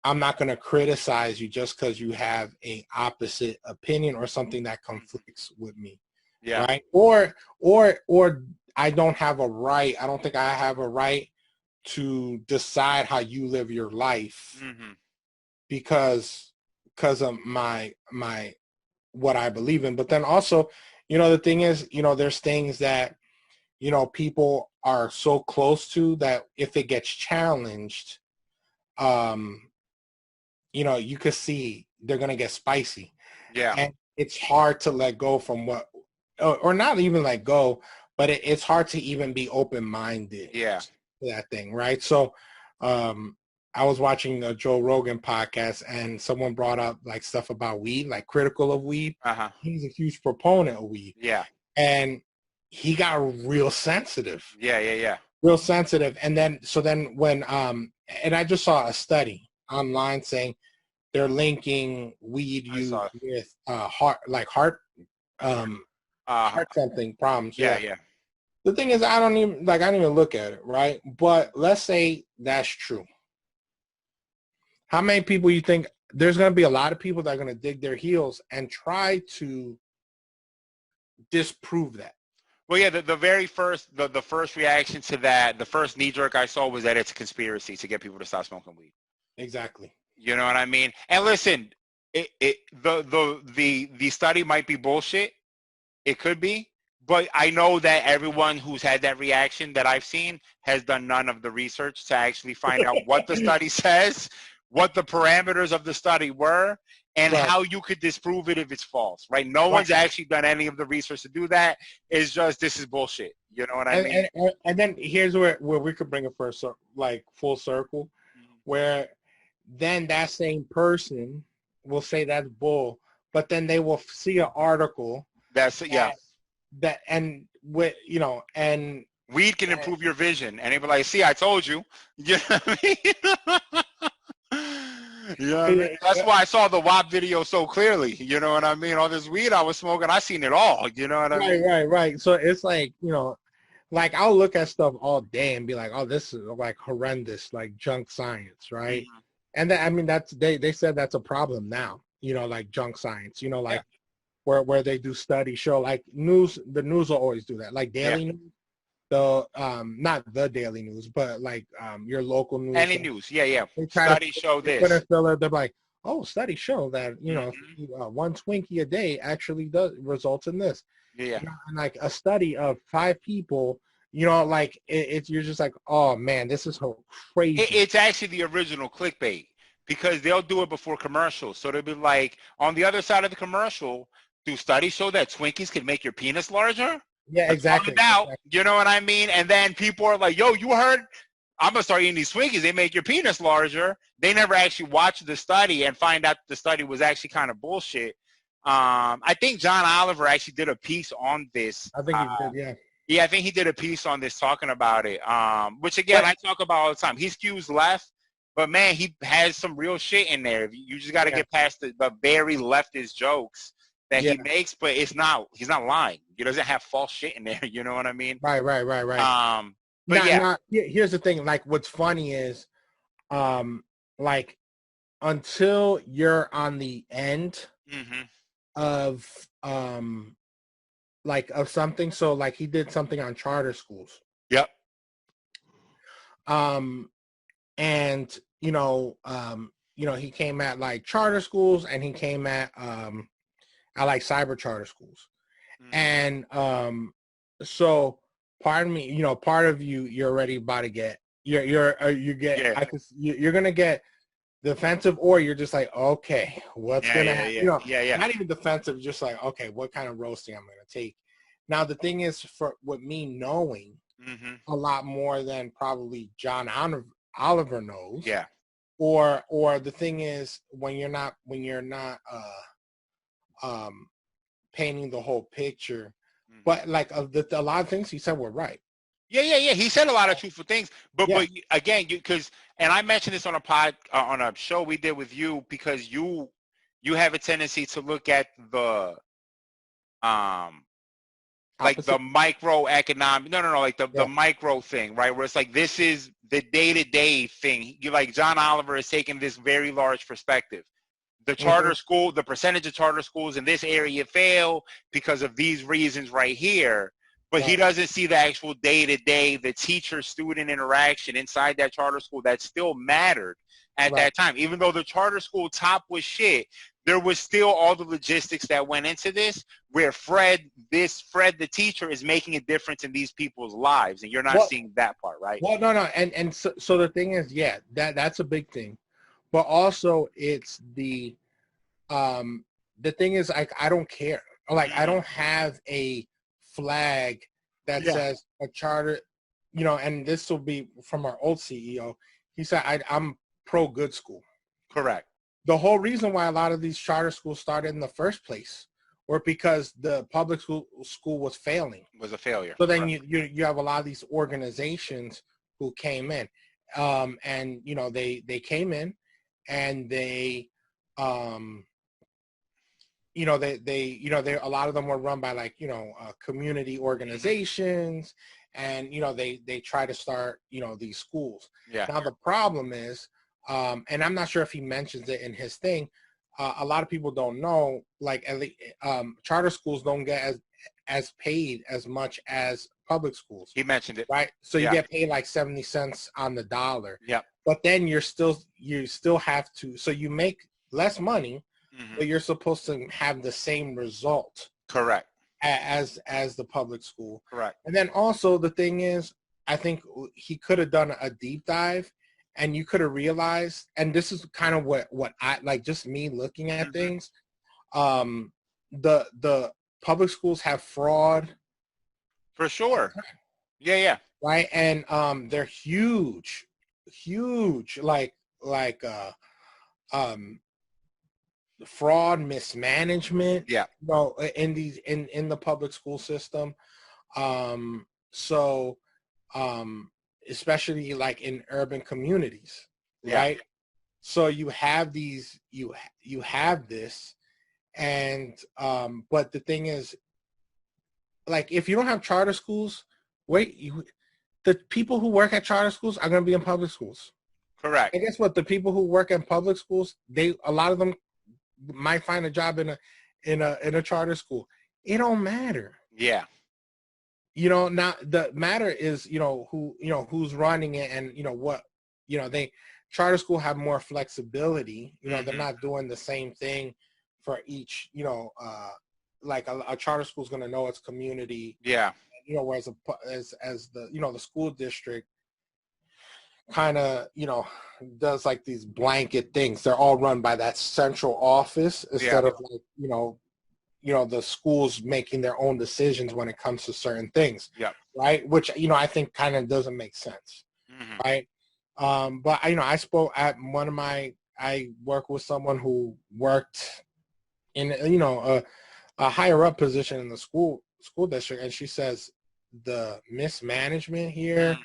I'm not going to criticize you just because you have a opposite opinion or something that conflicts with me, right? Or I don't have a right. I don't think I have a right to decide how you live your life because of my what I believe in. But then also, the thing is, there's things that people are so close to that if it gets challenged, you could see they're going to get spicy. Yeah. And it's hard to let go from what, or not even let go, but it's hard to even be open-minded to that thing, right? So I was watching a Joe Rogan podcast and someone brought up like stuff about weed, like critical of weed. He's a huge proponent of weed. Yeah. And he got real sensitive. Yeah. Real sensitive. And then when, and I just saw a study online saying they're linking weed use with heart something problems. Yeah. The thing is, I don't even look at it, right? But let's say that's true. How many people you think there's going to be? A lot of people that are going to dig their heels and try to disprove that. Well, yeah, the very first, the first reaction to that, the first knee jerk I saw was that it's a conspiracy to get people to stop smoking weed. Exactly. You know what I mean? And listen, the study might be bullshit. It could be, but I know that everyone who's had that reaction that I've seen has done none of the research to actually find out what the study says, what the parameters of the study were, and how you could disprove it if it's false, right? No one's actually done any of the research to do that. It's just, this is bullshit. You know what I mean? And then here's where we could bring it for full circle, where then that same person will say that's bull, but then they will see an article and weed can improve your vision, and they be like, see, I told you. You know what I mean? Yeah, that's why I saw the WAP video so clearly. You know what I mean? All this weed I was smoking, I seen it all. You know what I mean? Right. So it's like, like I'll look at stuff all day and be like, oh, this is like horrendous, like junk science, right? And then, I mean, that's they said that's a problem now, like junk science, like where they do studies show like the news will always do that, like daily news. The not the Daily News, but like your local news. Any news, Studies show this. They're like, oh, studies show that one Twinkie a day actually does results in this. And like a study of 5 people, like it's you're just like, oh man, this is so crazy. It's actually the original clickbait because they'll do it before commercials. So they'll be like, on the other side of the commercial, do studies show that Twinkies can make your penis larger? Yeah, exactly. You know what I mean? And then people are like, yo, you heard? I'm going to start eating these Twinkies. They make your penis larger. They never actually watched the study and find out the study was actually kind of bullshit. I think John Oliver actually did a piece on this. I think he did, yeah. Yeah, I think he did a piece on this talking about it, which, again, I talk about all the time. He skews left, but, man, he has some real shit in there. You just got to get past the very leftist jokes that he makes, but he's not lying. He doesn't have false shit in there. You know what I mean? Right. But here's the thing. Like, what's funny is, like, until you're on the end of, like, of something. So, like, he did something on charter schools. Yep. And he came at like charter schools, and he came at I like cyber charter schools. And so part of me, part of you're already about to get you're gonna get defensive, or you're just like, okay, what's gonna happen? Not even defensive, just like, okay, what kind of roasting I'm gonna take. Now the thing is, with me knowing a lot more than probably John Oliver knows, or the thing is, when you're not painting the whole picture, but like a lot of things he said were right. Yeah. He said a lot of truthful things, but again, and I mentioned this on a show we did with you, because you have a tendency to look at the like Opposite? the microeconomic, no, like the Yeah. micro thing, right? Where it's like, this is the day-to-day thing. You like, John Oliver is taking this very large perspective. The charter school, the percentage of charter schools in this area fail because of these reasons right here. But he doesn't see the actual day-to-day, the teacher-student interaction inside that charter school that still mattered at that time. Even though the charter school top was shit, there was still all the logistics that went into this, where Fred the teacher is making a difference in these people's lives, and you're not seeing that part, right? Well, no, and so the thing is, yeah, that's a big thing, but also it's the thing is, like, I don't care. Like, I don't have a flag that says a charter, you know, and this will be from our old CEO. He said, I'm pro good school. Correct. The whole reason why a lot of these charter schools started in the first place were because the public school was failing. Was a failure. So then you have a lot of these organizations who came in, and you know they came in, and they you know, they a lot of them were run by, like, you know, community organizations, and you know they try to start, you know, these schools. Yeah. Now the problem is, and I'm not sure if he mentions it in his thing. A lot of people don't know, like, charter schools don't get as paid as much as public schools. He mentioned it, right? So you get paid like 70 cents on the dollar. Yeah. But then you still have to. So you make less money. But you're supposed to have the same result. Correct. As the public school. Correct. And then also the thing is, I think he could have done a deep dive, and you could have realized, and this is kind of what I like, just me looking at things. The public schools have fraud. For sure. Yeah. Right. And they're huge, like fraud, mismanagement, you know, in the public school system. So especially like in urban communities, right? So you have these, you have this, and but the thing is, like, if you don't have charter schools, the people who work at charter schools are going to be in public schools. Correct. And guess what? The people who work in public schools, a lot of them might find a job in a charter school. It don't matter. Yeah. You know, now the matter is, you know, who's running it, and you know what, you know, charter school have more flexibility. You know, they're not doing the same thing for each, you know, like a charter school is going to know its community. Yeah. You know, whereas as the, you know, the school district kind of, you know, does like these blanket things. They're all run by that central office instead of, like, you know, the schools making their own decisions when it comes to certain things. Yeah. Right. Which, you know, I think kind of doesn't make sense. Right. But you know, I spoke at I work with someone who worked in, you know, a higher up position in the school district, and she says the mismanagement here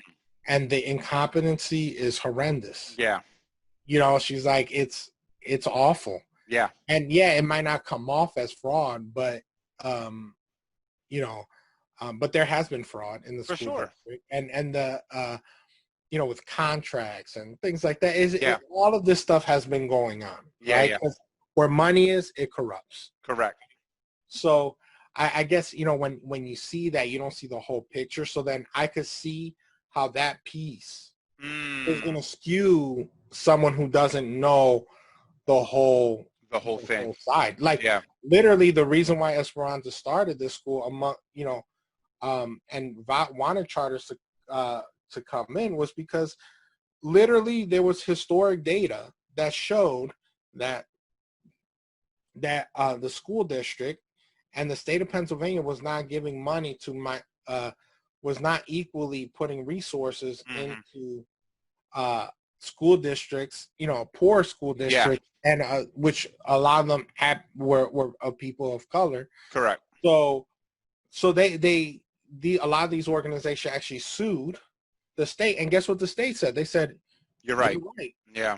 and the incompetency is horrendous. Yeah. You know, she's like, it's awful. Yeah. And yeah, it might not come off as fraud, but you know, but there has been fraud in the school district. And the you know, with contracts and things like that, all of this stuff has been going on. Yeah. Right? Yeah. Where money is, it corrupts. Correct. So I guess, you know, when you see that, you don't see the whole picture. So then I could see how that piece is going to skew someone who doesn't know the whole thing, whole side. Like, literally the reason why Esperanza started this school, among, you know, and wanted charters to come in, was because literally there was historic data that showed that the school district and the state of Pennsylvania was not giving money to was not equally putting resources into school districts, you know, poor school districts, and which a lot of them were of people of color. Correct. So a lot of these organizations actually sued the state, and guess what the state said? They said, "You're right." You're right. Yeah.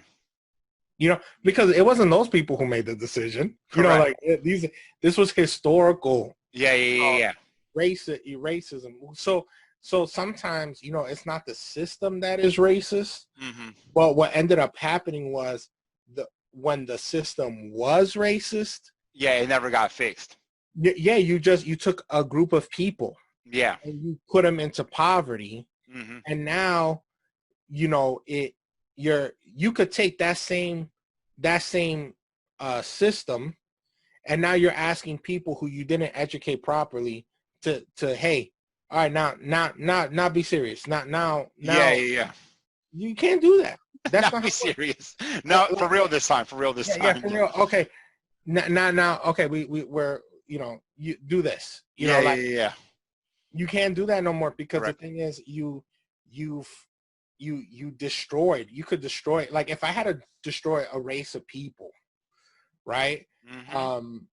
You know, because it wasn't those people who made the decision. Correct. You know, like this was historical Yeah, yeah, yeah, Racism. So sometimes, you know, it's not the system that is racist, yeah. but what ended up happening was when the system was racist, Yeah, it never got fixed. yeah, you took a group of people Yeah. and you put them into poverty, Hmm. and now, you know, you could take that same system, and now you're asking people who you didn't educate properly to hey, all right, now be serious, Yeah, now yeah, yeah. you can't do that. That's Not not how be it works. serious. No, for Like, real this time. For real this yeah, time. for Yeah, real. Okay, now okay, we're, you know, you do this, you know, yeah, like, yeah, yeah. you can't do that no more, because the Correct. thing is, you've you destroyed, you could destroy, like, if I had to destroy a race of people, right? Hmm. um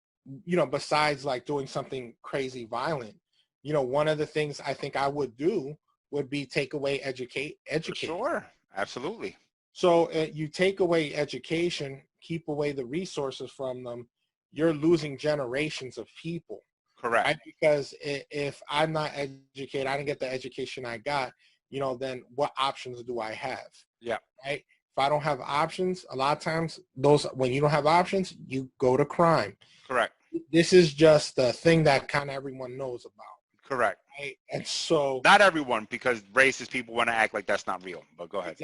you know, besides like doing something crazy violent, you know, one of the things I think I would do would be take away For education. sure. Absolutely. So you take away education, keep away the resources from them, you're losing generations of people, Correct. right? Because if I'm not educated, I didn't get the education I got, you know, then what options do I have, Yeah. right? If I don't have options, a lot of times those, when you don't have options, you go to crime. Correct. This is just the thing that kind of everyone knows about, Correct. right? And so, Not everyone, because racist people want to act like that's not real. But go ahead.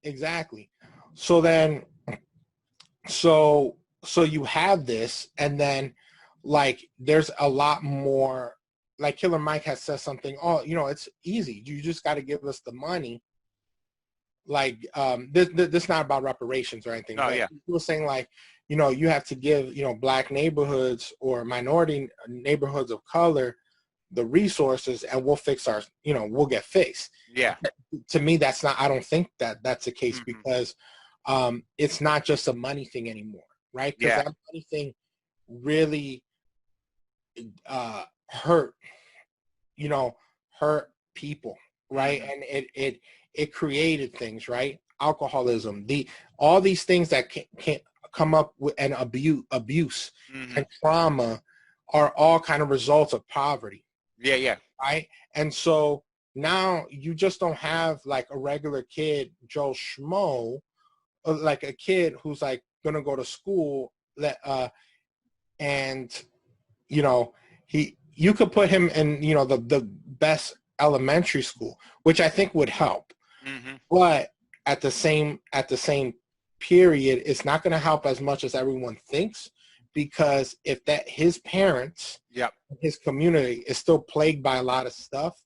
exactly. So then, so you have this, and then, like, there's a lot more. Like Killer Mike has said something. Oh, you know, it's easy. You just got to give us the money. Like, this not about reparations or anything, No, but yeah. he was saying, like, you know, you have to give, you know, black neighborhoods or minority neighborhoods of color the resources, and we'll fix our, you know, we'll get fixed. Yeah. To me, that's not, I don't think that that's the case, Hmm. because it's not just a money thing anymore, right? Because Yeah. that money thing really hurt, you know, hurt people, right? Hmm. And it created things, right? Alcoholism, all these things that can come up with, and abuse Hmm. and trauma are all kind of results of poverty, Yeah, yeah. right? And so now you just don't have like a regular kid, Joe Schmo, like a kid who's like gonna go to school, and, you know, you could put him in, you know, the best elementary school, which I think would help. Hmm. But at the same period, it's not going to help as much as everyone thinks, because if that his parents, Yep. his community is still plagued by a lot of stuff,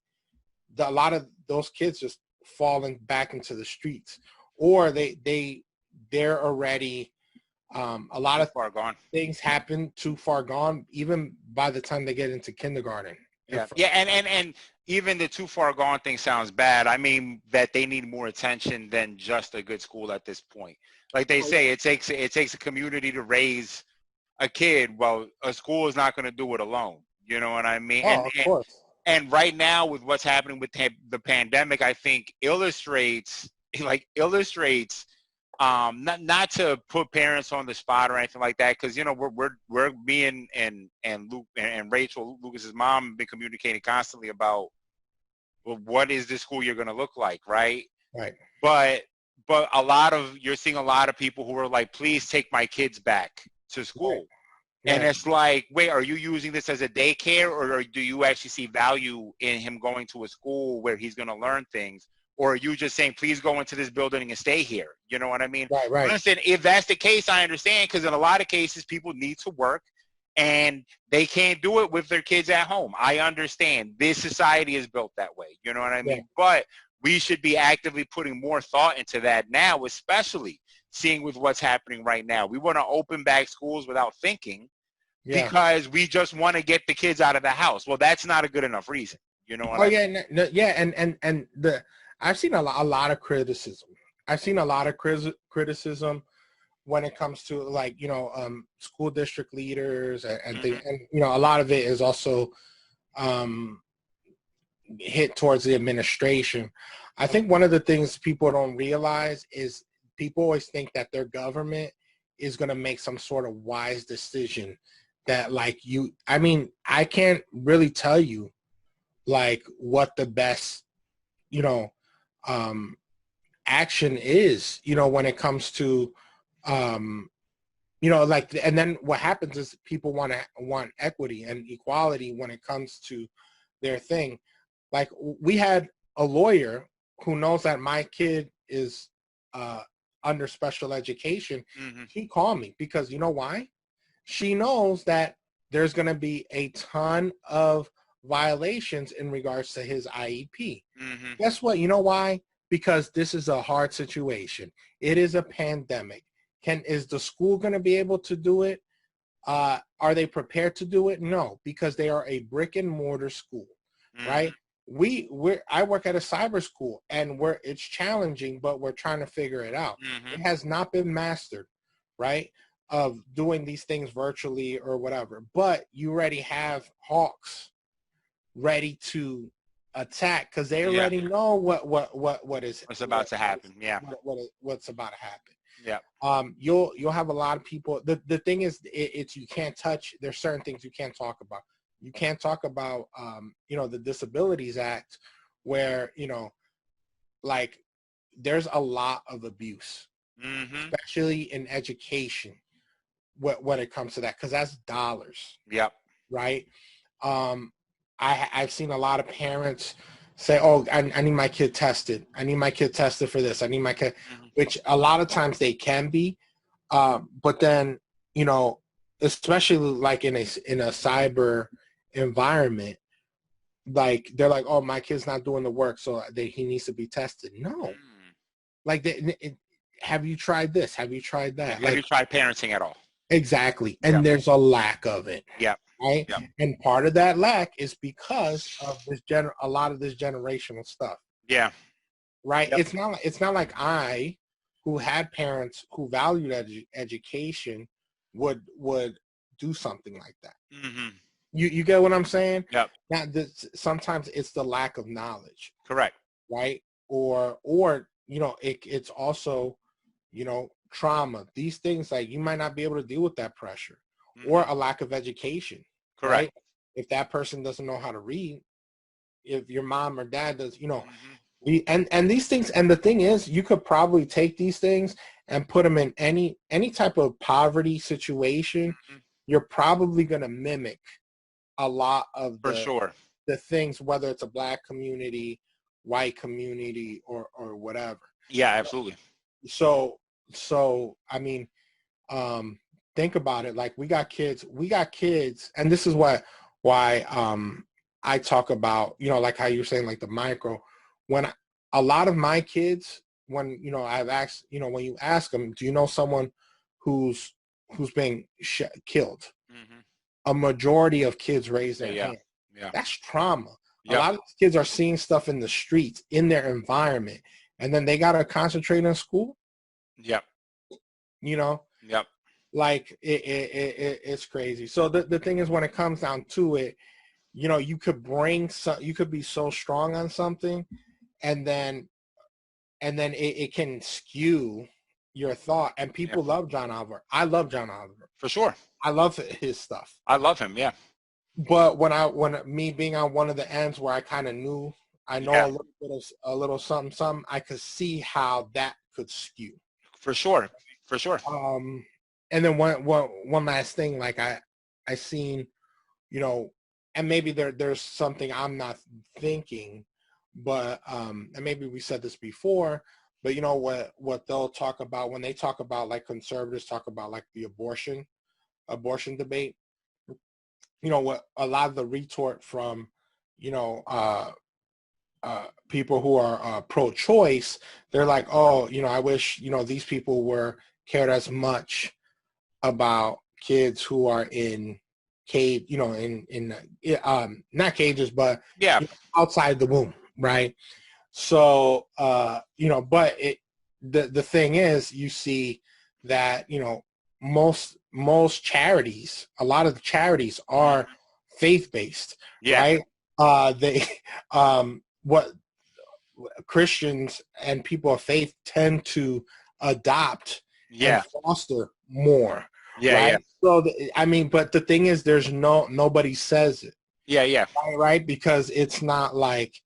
a lot of those kids just falling back into the streets, or they're already, a lot Too of far gone. things happen too far gone, even by the time they get into kindergarten. And Yeah, yeah, and even the too far gone thing sounds bad. I mean that they need more attention than just a good school at this point. Like they oh yeah, say, it takes a community to raise a kid. Well, a school is not going to do it alone. You know what I mean? oh, of course, And right now with what's happening with the pandemic, I think illustrates not to put parents on the spot or anything like that, because you know we're me and Luke and Rachel, Lucas's mom, have been communicating constantly about, well, what is this school you're going to look like, right? right, but you're seeing a lot of people who are like, please take my kids back to right, school. And right. it's like, wait, are you using this as a daycare, or do you actually see value in him going to a school where he's going to learn things? Or are you just saying, please go into this building and stay here? You know what I mean? Right, right. Listen, if that's the case, I understand, because in a lot of cases, people need to work and they can't do it with their kids at home. I understand. This society is built that way. You know what I Yeah, mean? But we should be actively putting more thought into that now, especially seeing with what's happening right now. We want to open back schools without thinking, yeah. because we just want to get the kids out of the house. Well, that's not a good enough reason. You know what Oh I yeah, mean? yeah, and the I've seen a lot of criticism. I've seen a lot of criticism when it comes to, like, you know, school district leaders, and things, Hmm. and, you know, a lot of it is also um, hit towards the administration. I think one of the things people don't realize is people always think that their government is going to make some sort of wise decision that like I mean, I can't really tell you like what the best, you know, action is, when it comes to, like, and then what happens is people want equity and equality when it comes to their thing. Like, we had a lawyer who knows that my kid is under special education. Mm-hmm. She called me because you know why? She knows that there's going to be a ton of violations in regards to his IEP. Mm-hmm. Guess what? You know why? Because this is a hard situation. It is a pandemic. Is the school going to be able to do it? Are they prepared to do it? No, because they are a brick and mortar school, right? I work at a cyber school, and it's challenging, but we're trying to figure it out. It has not been mastered, right? Of doing these things virtually or whatever, but you already have hawks ready to attack because they already know what's about to happen. Yeah, what's about to happen. Yeah. You'll have a lot of people. The thing is, it's you can't touch. There's certain things you can't talk about. You can't talk about the Disabilities Act, where like there's a lot of abuse, especially in education when it comes to that, because that's dollars. Yep. Right. I've seen a lot of parents say, oh, I need my kid tested. I need my kid tested for this. I need my kid, which a lot of times they can be. But then, especially like in a cyber environment, like they're like, oh, my kid's not doing the work, so he needs to be tested. No. Like, have you tried this? Have you tried that? Have you tried parenting at all? Exactly. And there's a lack of it. Yeah. Right. Yep. And part of that lack is because of this a lot of this generational stuff. Yeah. Right. Yep. It's not like I, who had parents who valued education, would do something like that. You get what I'm saying? Yep. Now, sometimes it's the lack of knowledge. Correct. Right. Or it's also, trauma. These things, like, you might not be able to deal with that pressure. Or a lack of education. Correct. Right? If that person doesn't know how to read, if your mom or dad does, and these things, and the thing is, you could probably take these things and put them in any type of poverty situation. You're probably going to mimic a lot of the things, whether it's a Black community, white community, or whatever. Yeah, absolutely. So I mean, think about it. Like, we got kids, and this is why I talk about, like how you're saying, like the micro, when a lot of my kids, when, I've asked, when you ask them, do you know someone who's being killed? A majority of kids raise their hand. Yeah. That's trauma. Yep. A lot of kids are seeing stuff in the streets, in their environment, and then they got to concentrate in school. Yep. Yep. Like, it's crazy. So the thing is, when it comes down to it, you could be so strong on something, and then it can skew your thought. And people love John Oliver. I love John Oliver. For sure. I love his stuff. I love him, yeah. But when me being on one of the ends where I kind of know a little something, I could see how that could skew. For sure. And then one last thing, like I seen, and maybe there's something I'm not thinking, but and maybe we said this before, but what they'll talk about when they talk about, like, conservatives talk about, like, the abortion debate, what a lot of the retort from people who are pro-choice, they're like, oh, I wish these people cared as much about kids who are in cage, in not cages, but outside the womb, right? So but the thing is, you see that most charities, a lot of the charities are faith-based, right? They what Christians and people of faith tend to adopt and foster more, Yeah, right? yeah. So I mean, but the thing is, there's nobody says it. Yeah, yeah. Right? Because it's not like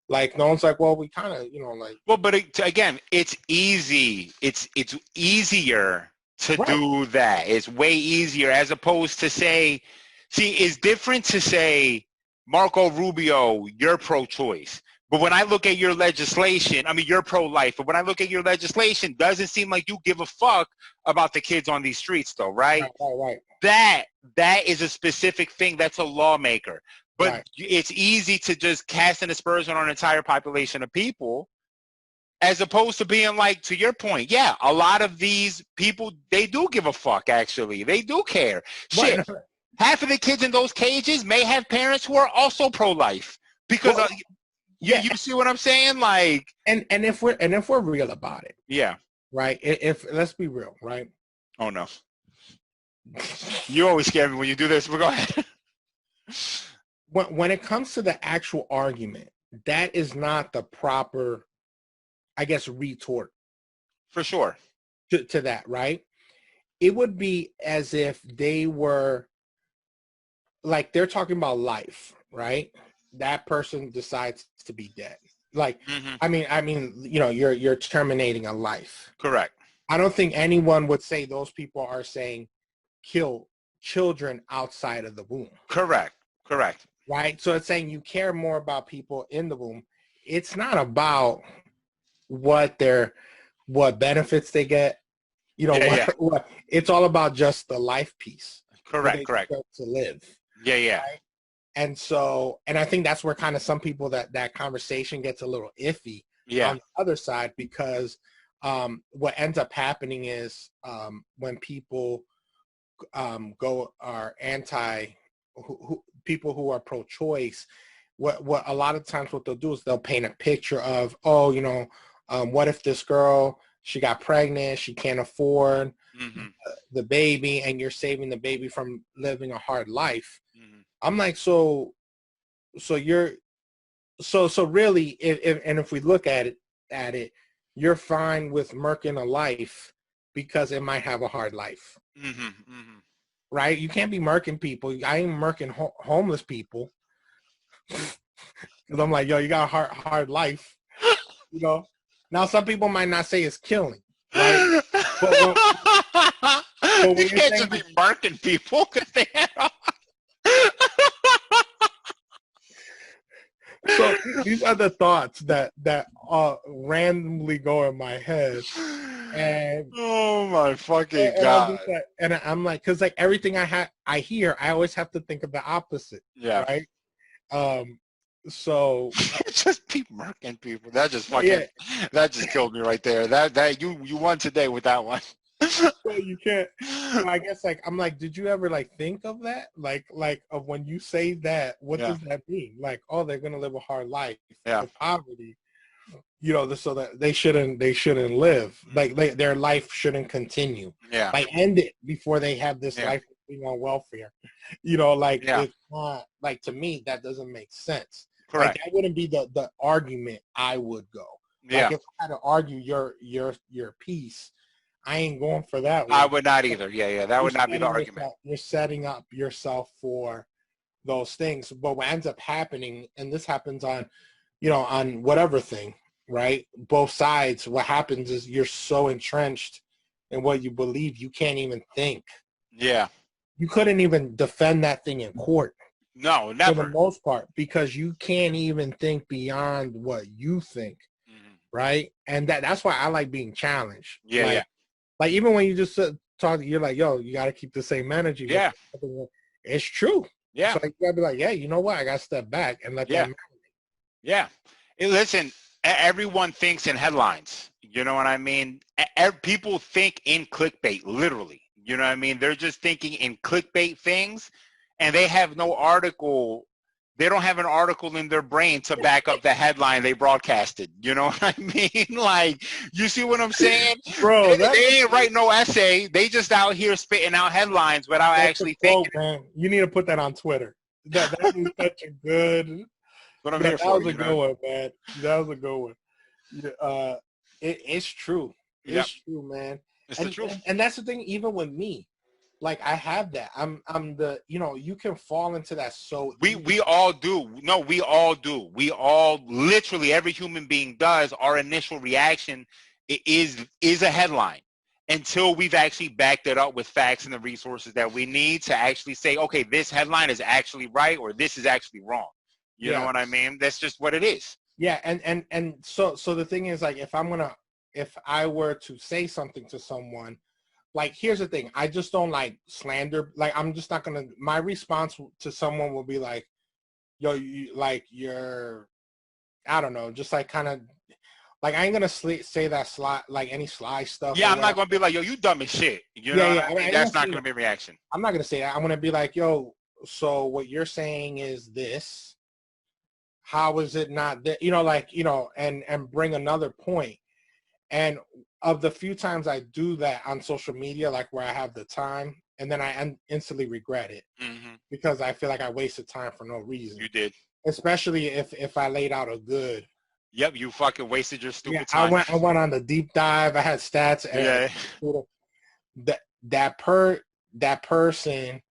no one's like, well, we kind of, like. Well, but again, it's easy. It's easier to Right. do that. It's way easier as opposed to say, see, it's different to say, Marco Rubio, you're pro-choice. But when I look at your legislation, I mean, you're pro-life. But when I look at your legislation, doesn't seem like you give a fuck about the kids on these streets, though, right? Right. That is a specific thing. That's a lawmaker. But it's easy to just cast an aspersion on an entire population of people, as opposed to being like, to your point, yeah, a lot of these people, they do give a fuck, actually. They do care. Shit, Right. half of the kids in those cages may have parents who are also pro-life. Because you see what I'm saying? Like, and if we're real about it, yeah, right? If let's be real, right? Oh no, you always scare me when you do this. But go ahead. When it comes to the actual argument, that is not the proper, I guess, retort. For sure. To that, right? It would be as if they were like, they're talking about life, right? That person decides to be dead. Like, I mean, you're terminating a life. Correct. I don't think anyone would say those people are saying kill children outside of the womb. Correct. Right? So it's saying you care more about people in the womb. It's not about what benefits they get. What it's all about just the life piece. Correct. To live. Yeah. Right? And so, and I think that's where kind of some people that conversation gets a little iffy on the other side, because what ends up happening is when people are people who are pro-choice, what a lot of times what they'll do is they'll paint a picture of, what if this girl, she got pregnant, she can't afford the baby, and you're saving the baby from living a hard life. I'm like, so really, if we look at it, you're fine with murking a life because it might have a hard life. Right? You can't be murking people. I ain't murking homeless people. Because I'm like, yo, you got a hard life. Now some people might not say it's killing, right? But you can't just be murking people because they have. So these are the thoughts that randomly go in my head, and oh my fucking god! I'm like, because like everything I hear, I always have to think of the opposite. Yeah. Right. So just be murking people. That just fucking that just killed me right there. That you won today with that one. Well, you can't. I guess like I'm like, did you ever like think of that? Like of when you say that, what does that mean? Like, oh, they're gonna live a hard life with poverty, so that they shouldn't live. Like their life shouldn't continue. Yeah. Like end it before they have this life of being on welfare. It's not, like, to me that doesn't make sense. Correct. Like that wouldn't be the argument I would go. Like if I had to argue your piece, I ain't going for that one. I would not either. Yeah. That would not be the argument. You're setting up yourself for those things. But what ends up happening, and this happens on, on whatever thing, right? Both sides, what happens is you're so entrenched in what you believe, you can't even think. Yeah. You couldn't even defend that thing in court. No, never. For the most part, because you can't even think beyond what you think, right? And that's why I like being challenged. Yeah. Like even when you just talk, you're like, yo, you got to keep the same energy. Yeah. It's true. Yeah. So you got to be like, yeah, you know what? I got to step back and let them. Yeah. Hey, listen, everyone thinks in headlines. You know what I mean? People think in clickbait, literally. You know what I mean? They're just thinking in clickbait things, and they have no article. They don't have an article in their brain to back up the headline they broadcasted. You know what I mean? Like, you see what I'm saying? Bro, they ain't write no essay. They just out here spitting out headlines without actually thinking. Man. You need to put that on Twitter. That is such a good. What I'm here for. That was a good one, man. That was a good one. It's true. It's true, man. It's the truth. And that's the thing, even with me. like I have that. I'm the, you know, you can fall into that so we all do. No, we all do. We all, literally every human being does. Our initial reaction is a headline until we've actually backed it up with facts and the resources that we need to actually say, okay, this headline is actually right or this is actually wrong. You know what I mean? That's just what it is. Yeah, and so the thing is, like, if I were to say something to someone, like, here's the thing, I just don't like slander. Like, I'm just not gonna. My response to someone will be like, "Yo, you're, I don't know, just like kind of like I ain't gonna say that like any sly stuff. Yeah, I'm not gonna be like, yo, you dumb as shit. You know what I mean? That's not gonna be a reaction. I'm not gonna say that. I'm gonna be like, yo, so what you're saying is this. How is it not that, you know, like, you know, and bring another point. And of the few times I do that on social media, like where I have the time, and then I instantly regret it because I feel like I wasted time for no reason. You did. Especially if I laid out a good. Yep, you fucking wasted your stupid time. I went on the deep dive. I had stats. And that person,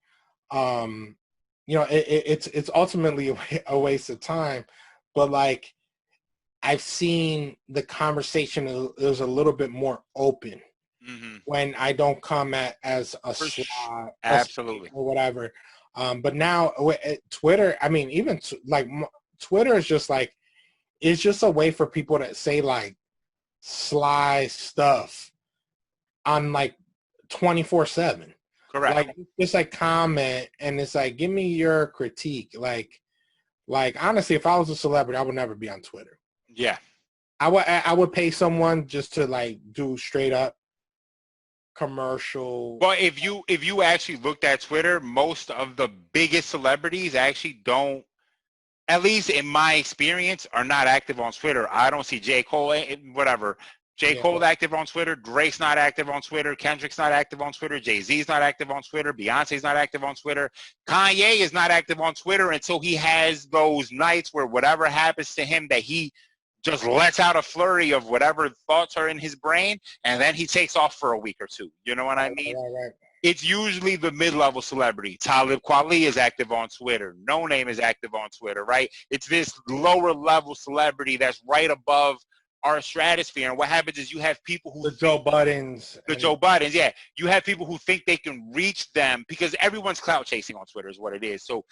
you know, it's ultimately a waste of time, but like I've seen the conversation is a little bit more open when I don't come at as a slot, absolutely, or whatever. But now Twitter, I mean, even like Twitter is just like, it's just a way for people to say like sly stuff on like 24/7. Correct. Like, just like comment, and it's like, give me your critique. Like honestly, if I was a celebrity, I would never be on Twitter. Yeah. I would pay someone just to like do straight up commercial. Well, if you actually looked at Twitter, most of the biggest celebrities actually don't, at least in my experience, are not active on Twitter. I don't see J. Cole, whatever. J. Cole active on Twitter. Drake's not active on Twitter. Kendrick's not active on Twitter. Jay-Z's not active on Twitter. Beyonce's not active on Twitter. Kanye is not active on Twitter until he has those nights where whatever happens to him, that he just lets out a flurry of whatever thoughts are in his brain, and then he takes off for a week or two. You know what I mean? Right. It's usually the mid-level celebrity. Talib Kweli is active on Twitter. No Name is active on Twitter, right? It's this lower-level celebrity that's right above our stratosphere. And what happens is you have people who the Joe Buddens. Yeah. You have people who think they can reach them because everyone's clout chasing on Twitter is what it is. So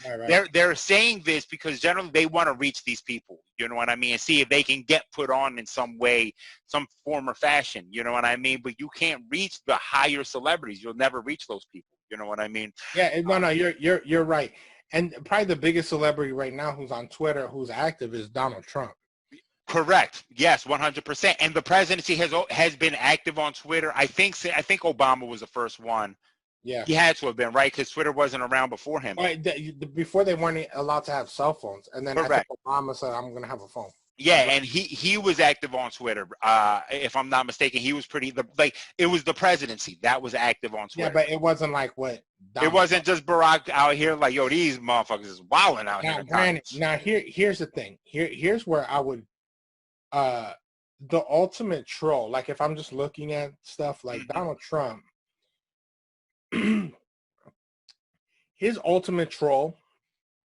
they're saying this because generally they want to reach these people. You know what I mean? And see if they can get put on in some way, some form or fashion. You know what I mean? But you can't reach the higher celebrities. You'll never reach those people. You know what I mean? Yeah, no, you're right. And probably the biggest celebrity right now who's on Twitter, who's active, is Donald Trump. Correct. Yes, 100%. And the presidency has been active on Twitter. I think Obama was the first one. Yeah, he had to have been, right? Because Twitter wasn't around before him. Right, before they weren't allowed to have cell phones, and then I think Obama said, "I'm going to have a phone." Yeah, and he was active on Twitter. If I'm not mistaken, he was it was the presidency that was active on Twitter. Yeah, but it wasn't like what. It wasn't just Barack out here like, yo, these motherfuckers is wilding out here. Granted, now here's the thing. Here's where I would. The ultimate troll, like if I'm just looking at stuff like Donald Trump, his ultimate troll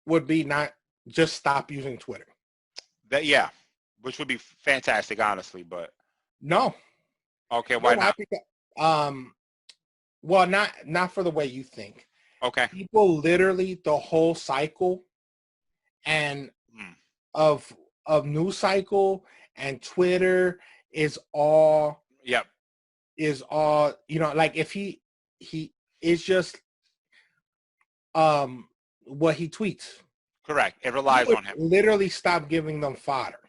would be not just stop using Twitter. Which would be fantastic, honestly, but no. Okay, why not? Because, well, not for the way you think. Okay. People literally the whole cycle and of news cycle and Twitter is all you know, like if he is just what he tweets. Correct. It relies on him. Literally stop giving them fodder.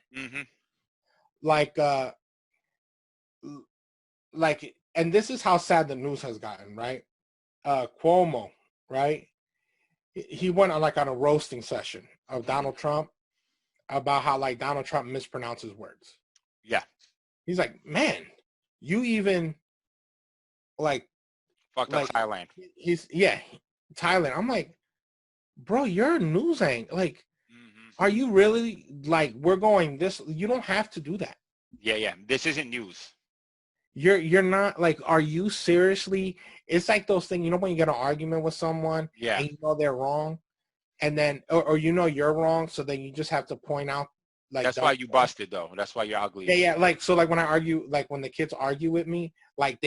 Like and this is how sad the news has gotten, right? Cuomo, right? He went on a roasting session of Donald Trump about how like Donald Trump mispronounces words. Yeah. He's like, man, you even like fucked up Thailand. Thailand. I'm like, bro, you're a news anchor. Like, are you really like, we're going this, you don't have to do that. Yeah. This isn't news. you're not like, are you seriously? It's like those things, when you get an argument with someone Yeah. and they're wrong, and then or you're wrong, so then you just have to point out like That's dumb why you stuff. busted, though. That's why you're ugly Yeah, as yeah. shit. Like, so like when I argue, like when the kids argue with me, like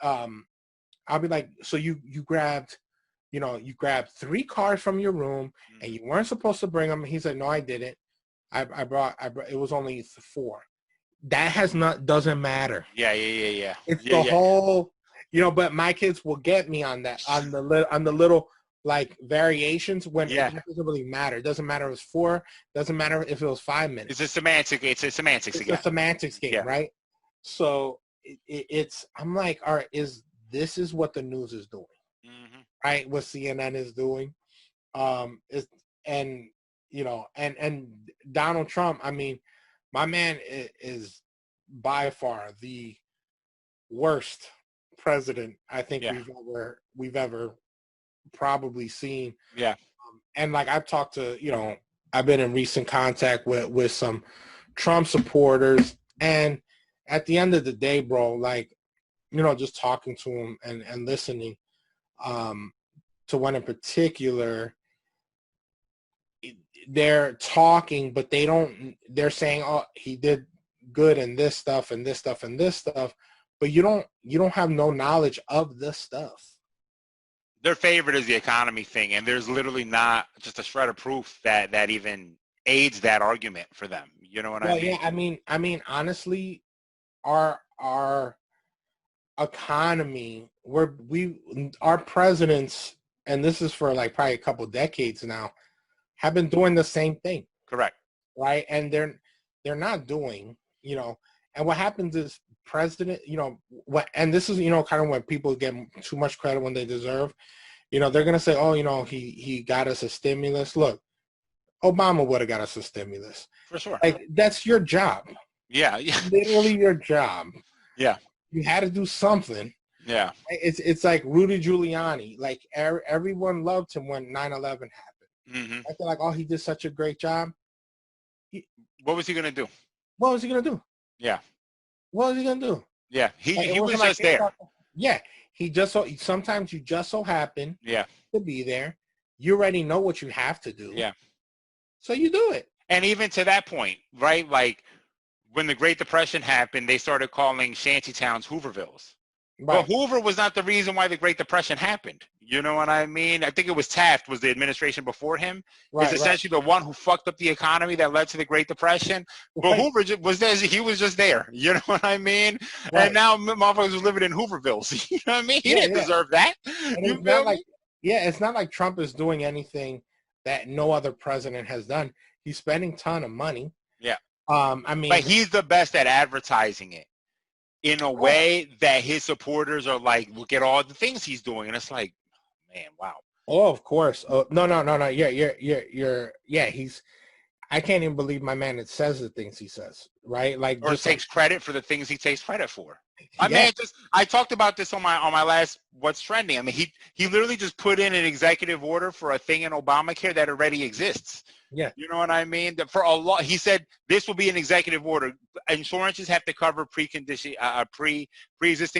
I'll be like, so you grabbed, you grabbed 3 cars from your room and Mm-hmm. you weren't supposed to bring them. He said, no, I didn't. I brought, it was only 4. That doesn't matter. Yeah, yeah, yeah, yeah, It's yeah, the yeah. whole, but my kids will get me on that, on the little like variations when it Yeah. doesn't really matter. It doesn't matter if it's 4, doesn't matter if it was 5 It's a minutes. semantic. It's a semantics It's a again. semantics game, Yeah. right? So I'm like, all right, this is what the news is doing, Mm-hmm. right? What CNN is doing, is, and and Donald Trump. I mean, my man is by far the worst president I think Yeah. we've ever probably seen. Yeah. And like I've talked to, I've been in recent contact with some Trump supporters, and at the end of the day, bro, like, just talking to them and listening to one in particular, they're talking, but they're saying, oh, he did good in this stuff and this stuff and this stuff, but you don't have no knowledge of this stuff. Their favorite is the economy thing, and there's literally not just a shred of proof that even aids that argument for them. You know what I Well, mean? yeah, I mean, honestly, our economy, our presidents, and this is for like probably a couple decades now, have been doing the same thing, Correct. right? And they're not doing, and what happens is president, what, and this is, kind of when people get too much credit when they deserve, they're going to say, oh, he got us a stimulus. Look, Obama would have got us a stimulus. For sure. Like, that's your job. Yeah. Yeah. Literally your job. Yeah. You had to do something. Yeah. It's like Rudy Giuliani. Like, everyone loved him when 9/11 happened. Mm-hmm. I feel like, oh, he did such a great job. What was he gonna do? What was he gonna do? Yeah. What was he gonna do? Yeah. Like, He it was wasn't like just there. yeah. Sometimes you just so happen Yeah. to be there. You already know what you have to do. Yeah. So you do it. And even to that point, right? Like when the Great Depression happened, they started calling shanty towns Hoovervilles. But Right. Hoover was not the reason why the Great Depression happened. You know what I mean? I think it was Taft was the administration before him. Right. Is essentially the one who fucked up the economy that led to the Great Depression. But Right. Hoover was there. He was just there. You know what I mean? Right. And now motherfuckers was living in Hoovervilles. You know what I mean? He didn't deserve that. And You it's feel not like, me? it's not like Trump is doing anything that no other president has done. He's spending a ton of money. Yeah. I mean, But he's the best at advertising it in a way that his supporters are like, look at all the things he's doing. And it's like, man, wow. oh, of course. Oh, no. Yeah. I can't even believe my man that says the things he says, right? Like, Or just takes credit for the things he takes credit for. I yeah, mean, I talked about this on my last What's Trending. I mean, he literally just put in an executive order for a thing in Obamacare that already exists. yeah, You know what I mean? For a lot, he said this will be an executive order. Insurances have to cover pre-existing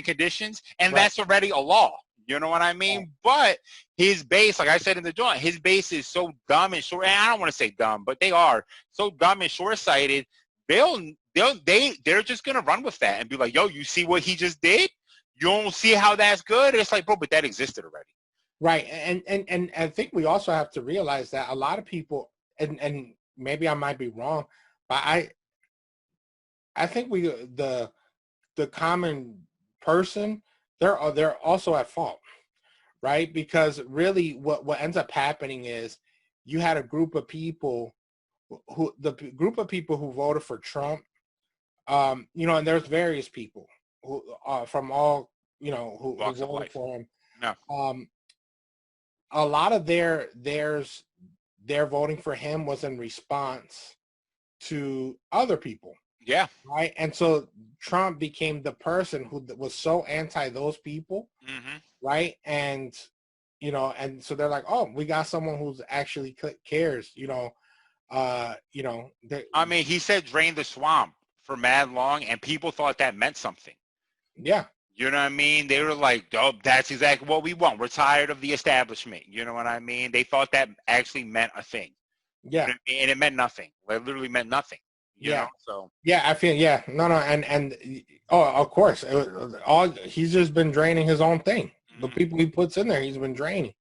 conditions, and right, that's already a law. You know what I mean? right. But his base, like I said in the joint, his base is so dumb and short. And I don't want to say dumb, but they are so dumb and short-sighted. They're just gonna run with that and be like, "Yo, you see what he just did? You don't see how that's good?" It's like, bro, but that existed already. Right. And I think we also have to realize that a lot of people, and maybe I might be wrong, but I think the common person, they're also at fault, right? Because really what ends up happening is you had a group of people who voted for Trump, and there's various people who from all, who Walks of voted life. for him. No. A lot of their voting for him was in response to other people. Yeah. Right. And so Trump became the person who was so anti those people. Mm-hmm. Right. And, and so they're like, oh, we got someone who's actually cares, I mean, he said drain the swamp for mad long, and people thought that meant something. Yeah. You know what I mean? They were like, oh, that's exactly what we want. We're tired of the establishment. You know what I mean? They thought that actually meant a thing. Yeah. You know what I mean? And it meant nothing. It literally meant nothing. You know? Yeah. So. Yeah, I feel no, and oh, of course, all he's just been draining his own thing. The people he puts in there, he's been draining.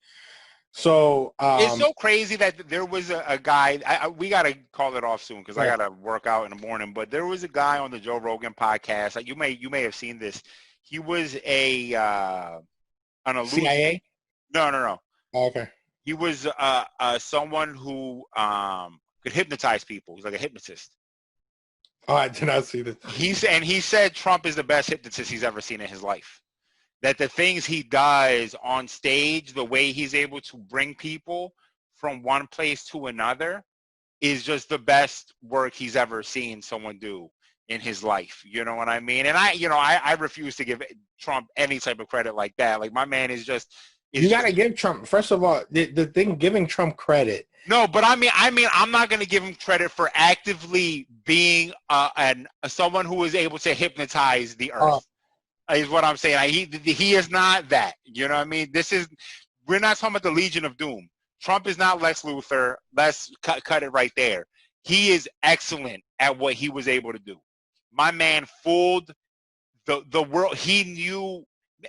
So it's so crazy that there was a guy. We gotta call it off soon because I gotta work out in the morning. But there was a guy on the Joe Rogan podcast. Like you may have seen this. He was an illusion. CIA. No. Oh, okay. He was someone who could hypnotize people. He's like a hypnotist. Oh, I did not see this. He said Trump is the best hypnotist he's ever seen in his life. That the things he does on stage, the way he's able to bring people from one place to another, is just the best work he's ever seen someone do in his life. You know what I mean? And I refuse to give Trump any type of credit like that. Like my man is just. You got to give Trump, first of all, the thing, giving Trump credit. No, but I mean, I'm not going to give him credit for actively being someone who is able to hypnotize the earth. Is what I'm saying. He is not that. You know what I mean? We're not talking about the Legion of Doom. Trump is not Lex Luthor. Let's cut it right there. He is excellent at what he was able to do. My man fooled the world. He knew.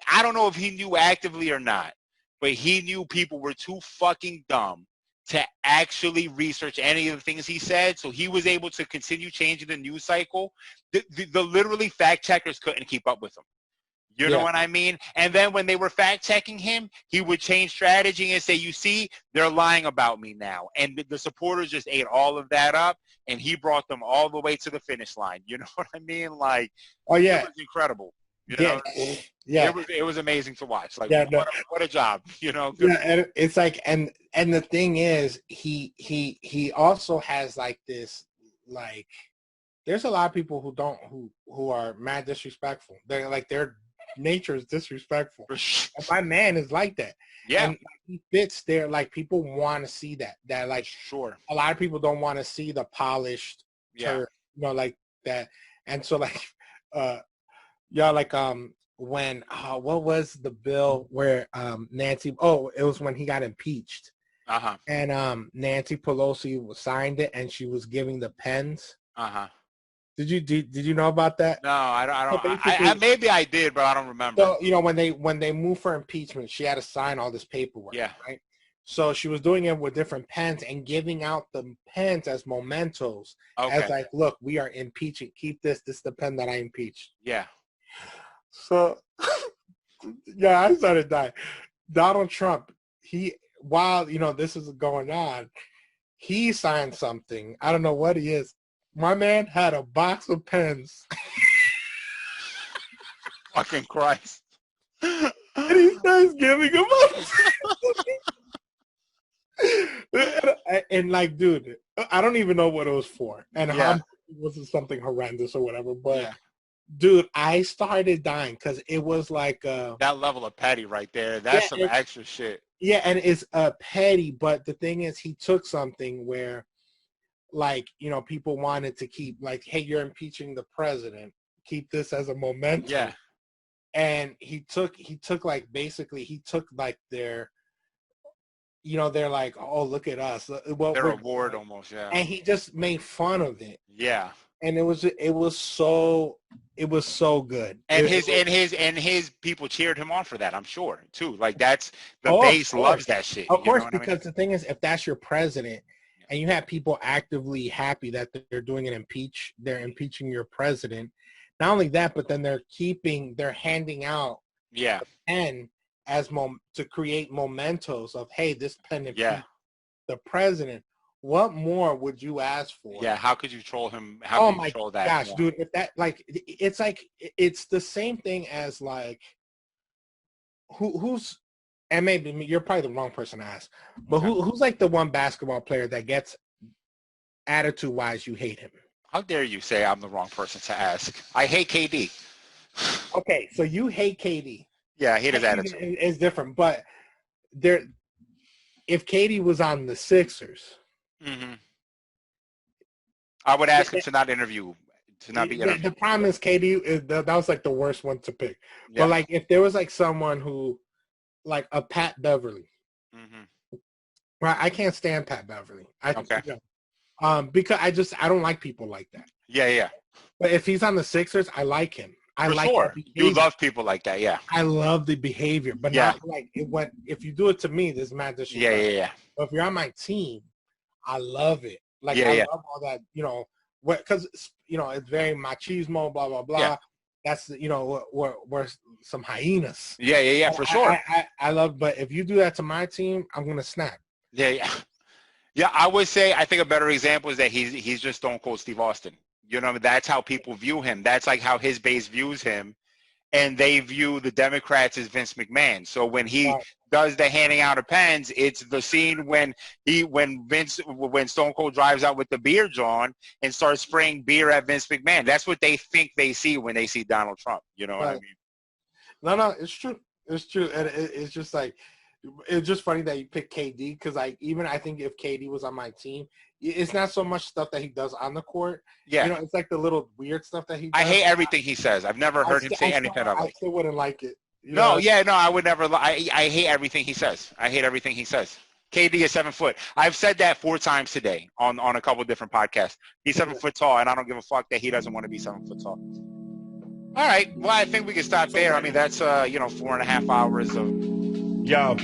I don't know if he knew actively or not, but he knew people were too fucking dumb to actually research any of the things he said. So he was able to continue changing the news cycle. The literally fact checkers couldn't keep up with him. You know what I mean? And then when they were fact checking him, he would change strategy and say, you see, they're lying about me now. And the supporters just ate all of that up, and he brought them all the way to the finish line. You know what I mean? Like, oh yeah, it was incredible. You yeah, know? yeah. It was amazing to watch. Like, what a job. You know? Yeah, and it's like, and the thing is, he also has like this, like, there's a lot of people who are mad disrespectful. They're like, their nature is disrespectful. And my man is like that. Yeah. And he fits there. Like, people want to see that like, sure, a lot of people don't want to see the polished like that. And so like when what was the bill where Nancy, it was when he got impeached. And Nancy Pelosi signed it, and she was giving the pens. Did you know about that? No, I don't. So maybe I did, but I don't remember. So when they moved for impeachment, she had to sign all this paperwork. Yeah. Right. So she was doing it with different pens and giving out the pens as mementos. Okay. As like, look, we are impeaching. Keep this. This is the pen that I impeached. Yeah. So, yeah, I started dying. Donald Trump, while this is going on, he signed something. I don't know what he is. My man had a box of pens. Fucking Christ. And he starts giving them up. and like, dude, I don't even know what it was for. And how was it something horrendous or whatever. But, dude, I started dying because it was like... that level of petty right there. That's some extra shit. Yeah, and it's petty. But the thing is, he took something where... like, people wanted to keep, like, hey, you're impeaching the president. Keep this as a momentum. Yeah. And he took like, basically, he took like their, they're like, oh, look at us. Their award almost, yeah. And he just made fun of it. Yeah. And it was so good. And his people cheered him on for that, I'm sure, too. Like, that's, the base loves that shit. Of course, because the thing is, if that's your president, and you have people actively happy that they're doing they're impeaching your president. Not only that, but then they're handing out the pen as to create mementos of, hey, this pen impeached the president. What more would you ask for? Yeah, how could you troll him? How could you troll that? Gosh, dude, if that, like, it's like, it's the same thing as like, who's, and maybe you're probably the wrong person to ask, but who's like the one basketball player that gets, attitude-wise, you hate him? How dare you say I'm the wrong person to ask? I hate KD. Okay, so you hate KD. Yeah, I hate his attitude. It's different, but if KD was on the Sixers, I would ask him to not interview to not be The problem is KD. That was like the worst one to pick. Yeah. But like, if there was like someone who, like a Pat Beverly, right? I can't stand Pat Beverly. Because I don't like people like that. Yeah. But if he's on the Sixers, I like him. I For like sure. You love people like that, yeah. I love the behavior, but not like if you do it to me, this is mad disrespectful. Yeah. But if you're on my team, I love it. Like I love all that, because it's very machismo, blah blah blah. Yeah. That's we're some hyenas. Yeah, for sure. I love, but if you do that to my team, I'm gonna snap. Yeah. I would say I think a better example is that he's just Stone Cold Steve Austin. That's how people view him. That's like how his base views him, and they view the Democrats as Vince McMahon. So when he does the handing out of pens, it's the scene when Stone Cold drives out with the beer drawn and starts spraying beer at Vince McMahon. That's what they think they see when they see Donald Trump. You know what I mean? No, it's true. It's true, and it's just like. It's just funny that you picked KD because, like, even I think if KD was on my team, it's not so much stuff that he does on the court. Yeah, it's like the little weird stuff that he does. I hate everything he says. I've never heard him say anything I like. I still wouldn't like it. No, I would never. I hate everything he says. I hate everything he says. KD is 7 foot. I've said that 4 times today on a couple of different podcasts. He's 7 foot tall, and I don't give a fuck that he doesn't want to be 7 foot tall. All right. Well, I think we can stop there. I mean, that's 4.5 hours of. Yo.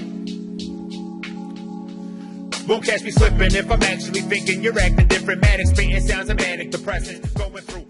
Won't catch me slipping if I'm actually thinking you're acting different. Manic, spitting sounds of manic depressing. Going through